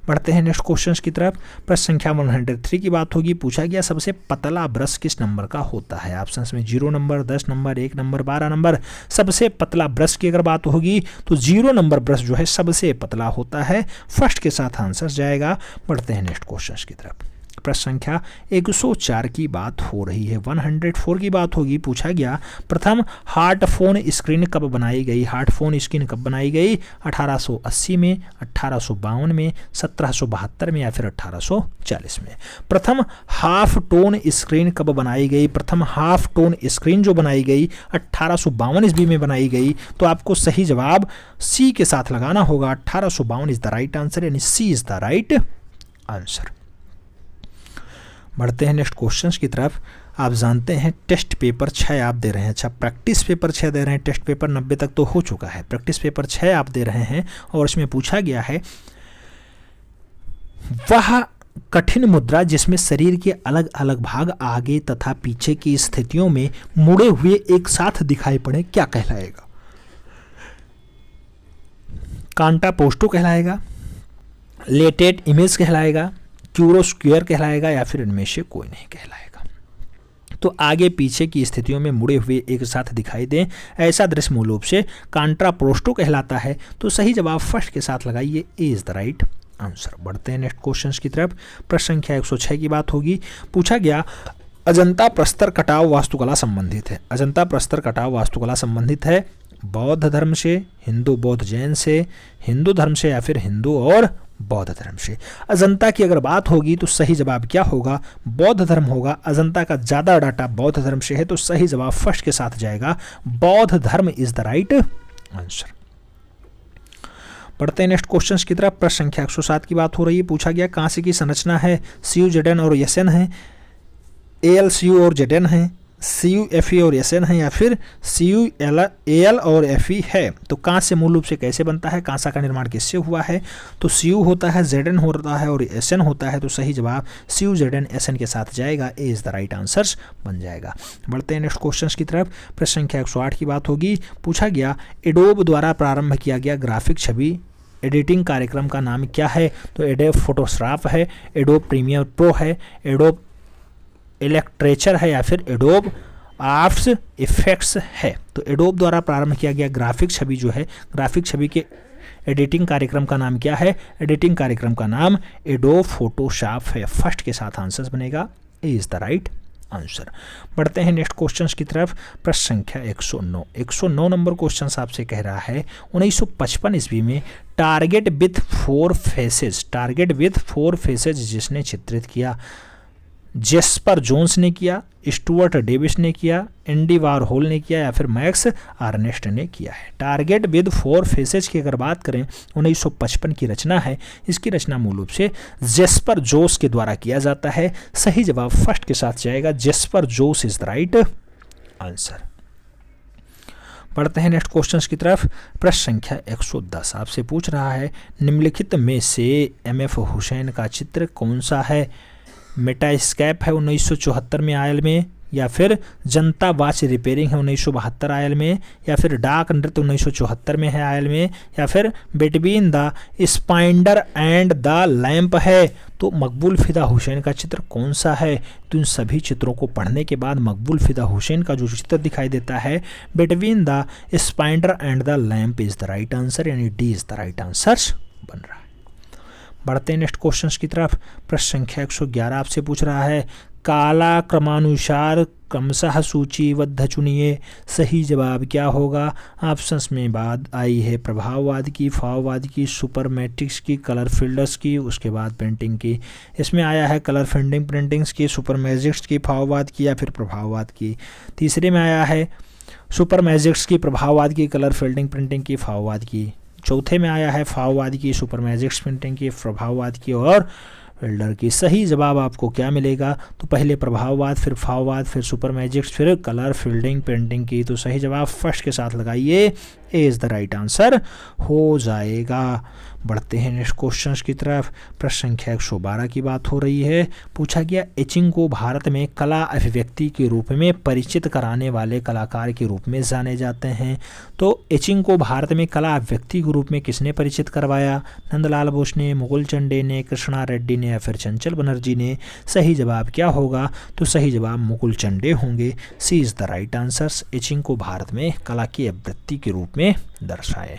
बढ़ते हैं नेक्स्ट क्वेश्चन की तरफ। प्रश्न संख्या 103 की बात होगी। पूछा गया सबसे पतला ब्रश किस नंबर का होता है? ऑप्शंस में 0 नंबर, 10 नंबर, 1 नंबर, 12 नंबर। सबसे पतला ब्रश की अगर बात होगी तो 0 नंबर ब्रश जो है सबसे पतला होता है, फर्स्ट के साथ आंसर जाएगा। बढ़ते हैं नेक्स्ट क्वेश्चन की तरफ। प्रश्न संख्या 104 की बात हो रही है। 104 की बात होगी। पूछा गया प्रथम हार्ट फोन स्क्रीन कब बनाई गई? हार्ट फोन स्क्रीन कब बनाई गई? 1880 में, 1852 में, 1772 में या फिर 1840 में। प्रथम हाफ टोन स्क्रीन कब बनाई गई? प्रथम हाफ टोन स्क्रीन जो बनाई गई 1852 ईस्वी में बनाई गई। तो आपको सही जवाब सी के साथ लगाना होगा, 1852 इज द राइट आंसर, यानी सी इज द राइट आंसर। बढ़ते हैं नेक्स्ट क्वेश्चंस की तरफ। आप जानते हैं टेस्ट पेपर 6 आप दे रहे हैं। अच्छा, प्रैक्टिस पेपर 6 दे रहे हैं, टेस्ट पेपर 90 तक तो हो चुका है। प्रैक्टिस पेपर 6 आप दे रहे हैं और इसमें पूछा गया है वह कठिन मुद्रा जिसमें शरीर के अलग अलग भाग आगे तथा पीछे की स्थितियों में मुड़े हुए एक साथ दिखाई पड़े, क्या कहलाएगा? कांटा पोस्टो कहलाएगा, लेटेड इमेज कहलाएगा, क्यूरो स्क्वायर कहलाएगा या फिर इनमें से कोई नहीं कहलाएगा। तो आगे पीछे की स्थितियों में मुड़े हुए एक साथ दिखाई दें ऐसा दृश्य मूल रूप से कांट्रापोस्टो कहलाता है। तो सही जवाब फर्स्ट के साथ लगाइए, ए इज द राइट आंसर। बढ़ते हैं नेक्स्ट क्वेश्चन की तरफ। प्रश्न संख्या 106 की बात होगी। पूछा गया अजंता प्रस्तर कटाव वास्तुकला संबंधित है। अजंता प्रस्तर कटाव वास्तुकला संबंधित है बौद्ध धर्म से, हिंदू बौद्ध जैन से, हिंदू धर्म से या फिर हिंदू और बौद्ध धर्म से। अजंता की अगर बात होगी तो सही जवाब क्या होगा? बौद्ध धर्म होगा। अजंता का ज़्यादा डाटा बौद्ध धर्म से है, तो सही जवाब फर्स्ट के साथ जाएगा, बौद्ध धर्म इज द राइट आंसर। पढ़ते हैं नेक्स्ट क्वेश्चन की तरफ। प्रश्न संख्या 107 की बात हो रही है। पूछा गया कांसे की संरचना है? CU ZN और SN है, AlCu और ZN है, CU Fe और SN है या फिर CU Al और Fe है। तो कांसे मूल रूप से कैसे बनता है? कांसा का निर्माण किससे हुआ है? तो CU होता है, ZN होता है और SN होता है। तो सही जवाब CU ZN SN के साथ जाएगा, ए इज द राइट आंसर बन जाएगा। बढ़ते हैं नेक्स्ट क्वेश्चन की तरफ। प्रश्न संख्या 108 की बात होगी। पूछा गया एडोब द्वारा प्रारंभ किया गया ग्राफिक छवि एडिटिंग कार्यक्रम का नाम क्या है? तो एडोब फोटोशॉप है, एडोब प्रीमियर प्रो है, एडोब इलेक्ट्रेचर है या फिर एडोब आफ्टर इफेक्ट्स है। तो एडोब द्वारा प्रारंभ किया गया ग्राफिक छवि जो है, ग्राफिक छवि के एडिटिंग कार्यक्रम का नाम क्या है? एडिटिंग कार्यक्रम का नाम एडोब फोटोशॉप है। फर्स्ट के साथ आंसर बनेगा, ए इज द राइट आंसर। बढ़ते हैं नेक्स्ट क्वेश्चन की तरफ। प्रश्न संख्या 109 नंबर क्वेश्चन आपसे कह रहा है 1955 ईस्वी में टारगेट विथ 4 फेसेज जिसने चित्रित किया? जेस्पर जोन्स ने किया, स्टुअर्ट डेविस ने किया, एंडी वारहोल ने किया या फिर मैक्स अर्नेस्ट ने किया है। टारगेट विद 4 फेसेज की अगर बात करें 1955 की रचना है। इसकी रचना मूल रूप से जेस्पर जोस के द्वारा किया जाता है। सही जवाब फर्स्ट के साथ जाएगा, Jasper Jose is the right answer. बढ़ते हैं नेक्स्ट क्वेश्चन की तरफ। प्रश्न संख्या 110 आपसे पूछ रहा है निम्नलिखित में से MF हुसैन का चित्र कौन सा है? मेटास्केप है 1974 में आयल में, या फिर जनता वाच रिपेयरिंग है 1972 आयल में, या फिर डाक नृत्य 1974 में है आयल में, या फिर between the spider and the lamp है। तो मकबूल फिदा हुसैन का चित्र कौन सा है? तो इन सभी चित्रों को पढ़ने के बाद मकबूल फिदा हुसैन का जो चित्र दिखाई देता है between the spider and the lamp is the right answer, यानी D is the right answer बन रहा है। बढ़ते हैं नेक्स्ट क्वेश्चन की तरफ। प्रश्न संख्या 111 आपसे पूछ रहा है काला क्रमानुसार क्रमशः सूचीबद्ध चुनिए। सही जवाब क्या होगा? ऑप्शंस में बात आई है प्रभाववाद की, फाववाद की, सुपरमेट्रिक्स की, कलर फिल्डर्स की, उसके बाद पेंटिंग की। इसमें आया है कलर फिल्डिंग प्रिंटिंग्स की, सुपरमेट्रिक्स की, फाववाद की या फिर प्रभाववाद की। तीसरे में आया है सुपर मैजिक्स की प्रभाववाद की, कलर फील्डिंग प्रिंटिंग की, फाववाद की। चौथे में आया है फाववाद की, सुपर मैजिक्स प्रिंटिंग की, प्रभाववाद की और फिल्डर की। सही जवाब आपको क्या मिलेगा? तो पहले प्रभाववाद, फिर फाववाद, फिर सुपर मैजिक्स, फिर कलर फील्डिंग प्रिंटिंग की। तो सही जवाब फर्स्ट के साथ लगाइए, A is the right answer हो जाएगा। बढ़ते हैं नेक्स्ट क्वेश्चंस की तरफ। प्रश्न संख्या 112 की बात हो रही है। पूछा गया एचिंग को भारत में कला अभिव्यक्ति के रूप में परिचित कराने वाले कलाकार के रूप में जाने जाते हैं। तो एचिंग को भारत में कला अभिव्यक्ति के रूप में किसने परिचित करवाया? नंदलाल बोस ने, मुकुल चंडे ने, कृष्णा रेड्डी ने या फिर चंचल बनर्जी ने? सही जवाब क्या होगा? तो सही जवाब मुकुल चंडे होंगे। C is the right answer. Etching को भारत में कला की अभिव्यक्ति के रूप में दर्शाए।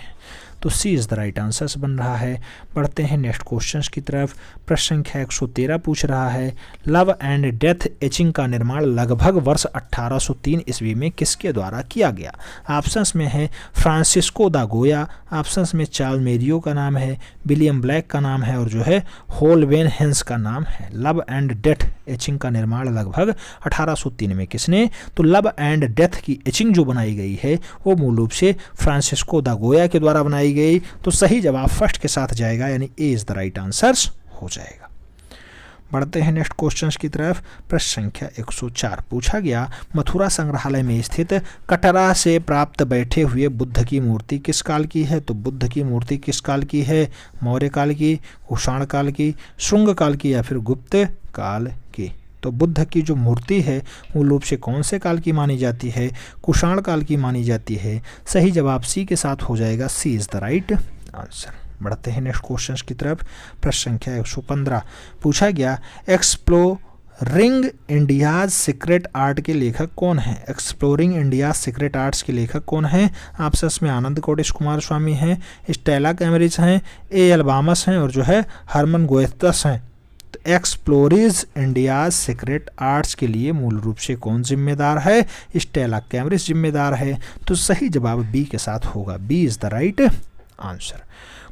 तो सी इज़ द राइट आंसर बन रहा है। बढ़ते हैं नेक्स्ट क्वेश्चंस की तरफ। प्रश्न संख्या 113 पूछ रहा है, लव एंड डेथ एचिंग का निर्माण लगभग वर्ष 1803 ईस्वी में किसके द्वारा किया गया? ऑप्शंस में है फ्रांसिस्को दा गोया, ऑप्शंस में चार्ल्स मेरियो का नाम है, विलियम ब्लैक का नाम है और जो है होलवेन हेंस का नाम है। लव एंड डेथ एचिंग का निर्माण लगभग 1803 में किसने? तो लव एंड डेथ की एचिंग जो बनाई गई है वो मूल रूप से फ्रांसिस्को दा गोया के द्वारा बनाई गई। तो सही जवाब फर्स्ट के साथ जाएगा, यानी A is the right answer हो जाएगा। बढ़ते हैं नेक्स्ट क्वेश्चंस की तरफ। प्रश्न संख्या 104 पूछा गया, मथुरा संग्रहालय में स्थित कटरा से प्राप्त बैठे हुए बुद्ध की मूर्ति किस काल की है? तो बुद्ध की मूर्ति किस काल की है? मौर्य काल की, कुषाण काल की, शुंग काल की या फिर गुप्त काल की? तो बुद्ध की जो मूर्ति है मूल रूप से कौन से काल की मानी जाती है? कुषाण काल की मानी जाती है। सही जवाब सी के साथ हो जाएगा, सी इज द राइट आंसर। बढ़ते हैं नेक्स्ट क्वेश्चंस की तरफ। प्रश्न संख्या 115 पूछा गया, एक्सप्लोरिंग इंडियाज सीक्रेट आर्ट के लेखक कौन है? एक्सप्लोरिंग इंडियाज सीक्रेट आर्ट्स के लेखक कौन है? ऑप्शंस में आनंद कोटेश कुमार स्वामी हैं, स्टेला कैम्ब्रिज हैं, ए एल बामस हैं और जो है हरमन गोएत्स हैं। तो एक्सप्लोरिज इंडियाज सीक्रेट आर्ट्स के लिए मूल रूप से कौन जिम्मेदार है? स्टेला कैम्ब्रिज जिम्मेदार है। तो सही जवाब बी के साथ होगा, B is the right answer.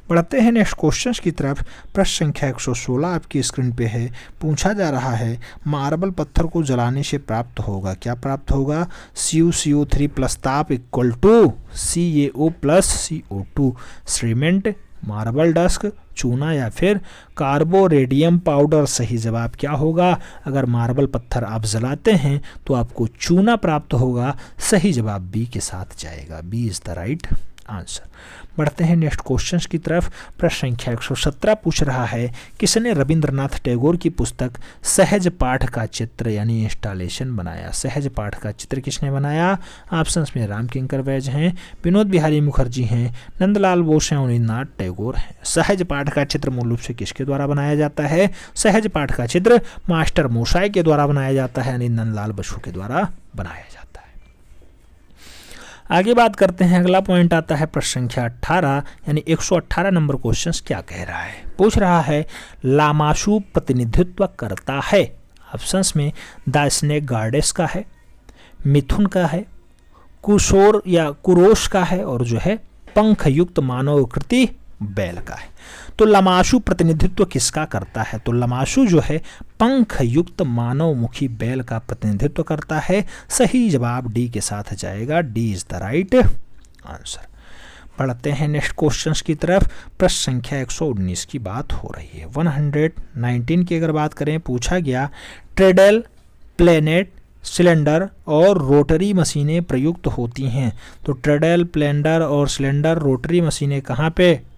बढ़ते हैं नेक्स्ट क्वेश्चंस की तरफ। प्रश्न संख्या 116 आपकी स्क्रीन पे है। पूछा जा रहा है, मार्बल पत्थर को जलाने से प्राप्त होगा, क्या प्राप्त होगा? CuCO3 प्लस ताप equal to CaO plus CO2। Cement, marble dust, चूना या फिर कार्बोरेडियम पाउडर? सही जवाब क्या होगा? अगर मार्बल पत्थर आप जलाते हैं तो आपको चूना प्राप्त होगा। सही जवाब बी के साथ जाएगा, B is the right answer. बढ़ते हैं नेक्स्ट क्वेश्चंस की तरफ। प्रश्न संख्या 117 पूछ रहा है, किसने रविंद्रनाथ टैगोर की पुस्तक सहज पाठ का चित्र यानी इंस्टॉलेशन बनाया? सहज पाठ का चित्र किसने बनाया? ऑप्शंस में राम किंकर वैज हैं, विनोद बिहारी मुखर्जी हैं, नंदलाल बोस हैं और रविंद्रनाथ टैगोर हैं। सहज पाठ का चित्र मूल रूप से किसके द्वारा बनाया जाता है? सहज पाठ का चित्र मास्टर मोशाय के द्वारा बनाया जाता है, यानी नंदलाल बसु के द्वारा बनाया जाता है। आगे बात करते हैं, अगला पॉइंट आता है प्रश्न संख्या 18 यानी 118 नंबर क्वेश्चन क्या कह रहा है? पूछ रहा है, लामाशु प्रतिनिधित्व करता है? ऑप्शंस में द स्नेक गार्डेस का है, मिथुन का है, कुशोर या कुरोश का है और जो है पंख युक्त मानवाकृति बैल का है। तो लमाशु प्रतिनिधित्व किसका करता है? तो लमाशु जो है पंख युक्त मानवमुखी बैल का प्रतिनिधित्व करता है। सही जवाब डी के साथ जाएगा, D is the right answer. बढ़ते हैं नेक्स्ट क्वेश्चंस की तरफ। प्रश्न संख्या 119 की बात हो रही है। 119 की अगर बात करें, पूछा गया, ट्रेडल, प्लेनेट, सिलेंडर और रोटरी मशीनें प्रयुक्त होती हैं। तो ट्रेडल, प्लेंडर और सिलेंडर रोटरी मशीनें कहाँ पे?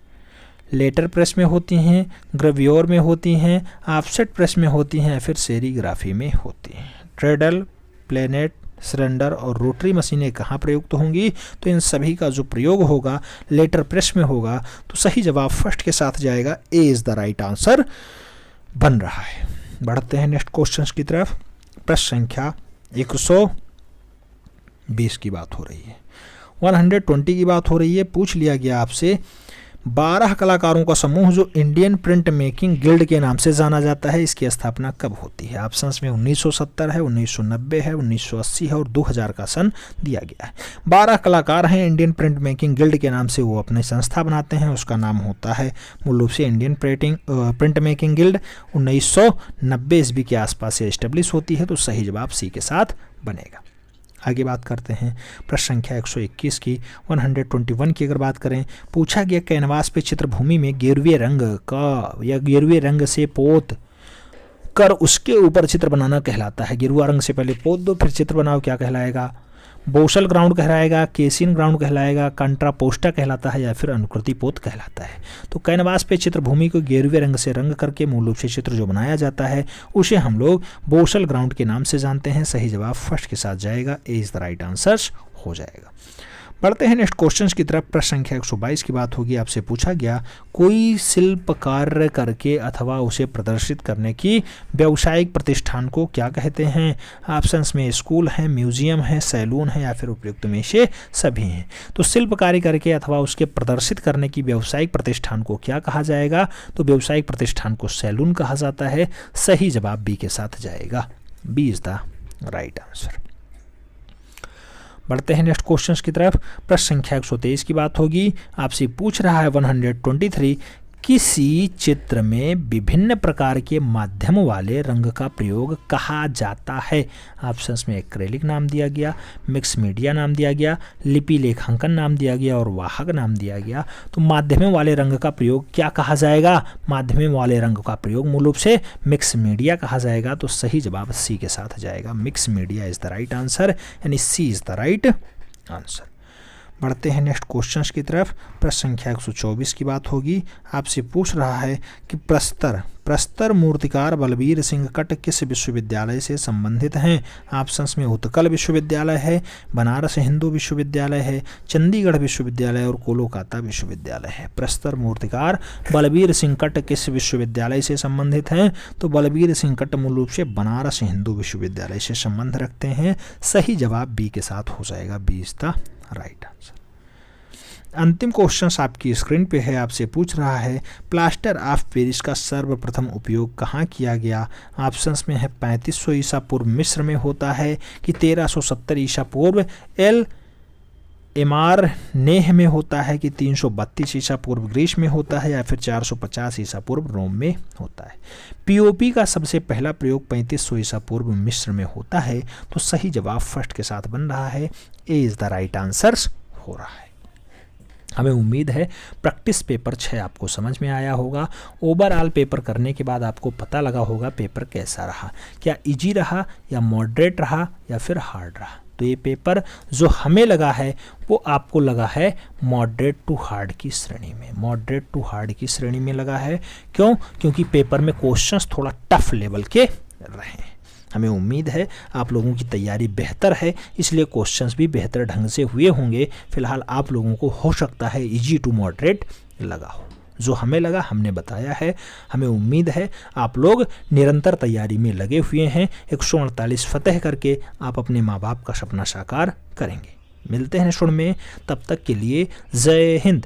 लेटर प्रेस में होती हैं, ग्रेव्योर में होती हैं, ऑफसेट प्रेस में होती हैं या फिर सेरीग्राफी में होती हैं। ट्रेडल, प्लेनेट, सिलेंडर और रोटरी मशीनें कहाँ प्रयुक्त होंगी? तो इन सभी का जो प्रयोग होगा लेटर प्रेस में होगा। तो सही जवाब फर्स्ट के साथ जाएगा, ए इज द राइट आंसर बन रहा है। बढ़ते हैं नेक्स्ट क्वेश्चंस की तरफ। प्रश्न संख्या 120 की बात हो रही है, 120 की बात हो रही है। पूछ लिया गया आपसे, 12 कलाकारों का समूह जो इंडियन प्रिंट मेकिंग गिल्ड के नाम से जाना जाता है, इसकी स्थापना कब होती है? ऑप्शंस में 1970 है, 1990 है, 1980 है और 2000 का सन दिया गया है। 12 कलाकार हैं इंडियन प्रिंट मेकिंग गिल्ड के नाम से, वो अपनी संस्था बनाते हैं, उसका नाम होता है मूल रूप से इंडियन प्रिंट मेकिंग गिल्ड। 1990 ईस्वी के आसपास से एस्टेब्लिश होती है। तो सही जवाब सी के साथ बनेगा। आगे बात करते हैं प्रश्न संख्या 121 की। 121 की अगर बात करें, पूछा गया कैनवास पे चित्रभूमि में गेरुए रंग का या गेरुए रंग से पोत कर उसके ऊपर चित्र बनाना कहलाता है। गेरुआ रंग से पहले पोत दो फिर चित्र बनाओ, क्या कहलाएगा? बोसल ग्राउंड कहलाएगा, केसिन ग्राउंड कहलाएगा, कंट्रापोस्टा कहलाता है या फिर अनुकृति पोत कहलाता है। तो कैनवास पे चित्रभूमि को गेरुए रंग से रंग करके मूल रूप से चित्र जो बनाया जाता है उसे हम लोग बोसल ग्राउंड के नाम से जानते हैं। सही जवाब फर्स्ट के साथ जाएगा, ए इज द राइट आंसर हो जाएगा। बढ़ते हैं नेक्स्ट क्वेश्चंस की तरफ। प्रश्न संख्या 122 की बात होगी। आपसे पूछा गया कोई शिल्प कार्य करके अथवा उसे प्रदर्शित करने की व्यावसायिक प्रतिष्ठान को क्या कहते हैं? ऑप्शंस में स्कूल है, म्यूजियम है, सैलून है या फिर उपयुक्त में से सभी हैं। तो शिल्प कार्य करके अथवा उसके प्रदर्शित करने की व्यावसायिक प्रतिष्ठान को क्या कहा जाएगा? तो व्यावसायिक प्रतिष्ठान को सैलून कहा जाता है। सही जवाब बी के साथ जाएगा, B is the right answer. बढ़ते हैं नेक्स्ट क्वेश्चंस की तरफ। प्रश्न संख्या 123 की बात होगी। आपसे पूछ रहा है 123, किसी चित्र में विभिन्न प्रकार के माध्यम वाले रंग का प्रयोग कहा जाता है? ऑप्शंस में एक्रेलिक नाम दिया गया, मिक्स मीडिया नाम दिया गया, लिपि लेखांकन नाम दिया गया और वाहक नाम दिया गया। तो माध्यम वाले रंग का प्रयोग क्या कहा जाएगा? माध्यम वाले रंग का प्रयोग मूल रूप से मिक्स मीडिया कहा जाएगा। तो सही जवाब सी के साथ जाएगा, mix media is the right answer, यानी सी इज द राइट आंसर। बढ़ते हैं नेक्स्ट क्वेश्चंस की तरफ। प्रश्न संख्या 124 की बात होगी। आपसे पूछ रहा है कि प्रस्तर मूर्तिकार बलबीर सिंह कट किस विश्वविद्यालय से संबंधित हैं? ऑप्शंस में उत्कल विश्वविद्यालय है, बनारस हिंदू विश्वविद्यालय है, चंडीगढ़ विश्वविद्यालय और कोलकाता विश्वविद्यालय है। प्रस्तर मूर्तिकार बलबीर सिंह कट किस विश्वविद्यालय से संबंधित हैं? तो बलबीर सिंह कट मूल रूप से बनारस हिंदू विश्वविद्यालय से संबंध रखते हैं। सही जवाब बी के साथ हो जाएगा, B is the right answer. अंतिम क्वेश्चन आपकी स्क्रीन पे है। आपसे पूछ रहा है प्लास्टर ऑफ पेरिस का सर्वप्रथम उपयोग कहाँ किया गया? ऑप्शंस में है 3500 ईसा पूर्व मिस्र में होता है कि 1370 ईसा पूर्व एल एमार नेह में होता है कि 332 ईसा पूर्व ग्रीस में होता है या फिर 450 ईसा पूर्व रोम में होता है। पीओपी का सबसे पहला प्रयोग 3500 ईसा पूर्व मिस्र में होता है। तो सही जवाब फर्स्ट के साथ बन रहा है, ए इज द राइट आंसर हो रहा है। हमें उम्मीद है प्रैक्टिस पेपर 6 आपको समझ में आया होगा। ओवरऑल पेपर करने के बाद आपको पता लगा होगा पेपर कैसा रहा, क्या इजी रहा या मॉडरेट रहा या फिर हार्ड रहा। तो ये पेपर जो हमें लगा है वो आपको लगा है मॉडरेट टू हार्ड की श्रेणी में, मॉडरेट टू हार्ड की श्रेणी में लगा है। क्यों? क्योंकि पेपर में क्वेश्चंस थोड़ा टफ लेवल के रहे हैं। हमें उम्मीद है आप लोगों की तैयारी बेहतर है, इसलिए क्वेश्चंस भी बेहतर ढंग से हुए होंगे। फिलहाल आप लोगों को हो सकता है इजी टू मॉडरेट लगा हो। जो हमें लगा हमने बताया है। हमें उम्मीद है आप लोग निरंतर तैयारी में लगे हुए हैं। 148 फतह करके आप अपने माँ बाप का सपना साकार करेंगे। मिलते हैं नेक्स्ट में, तब तक के लिए जय हिंद।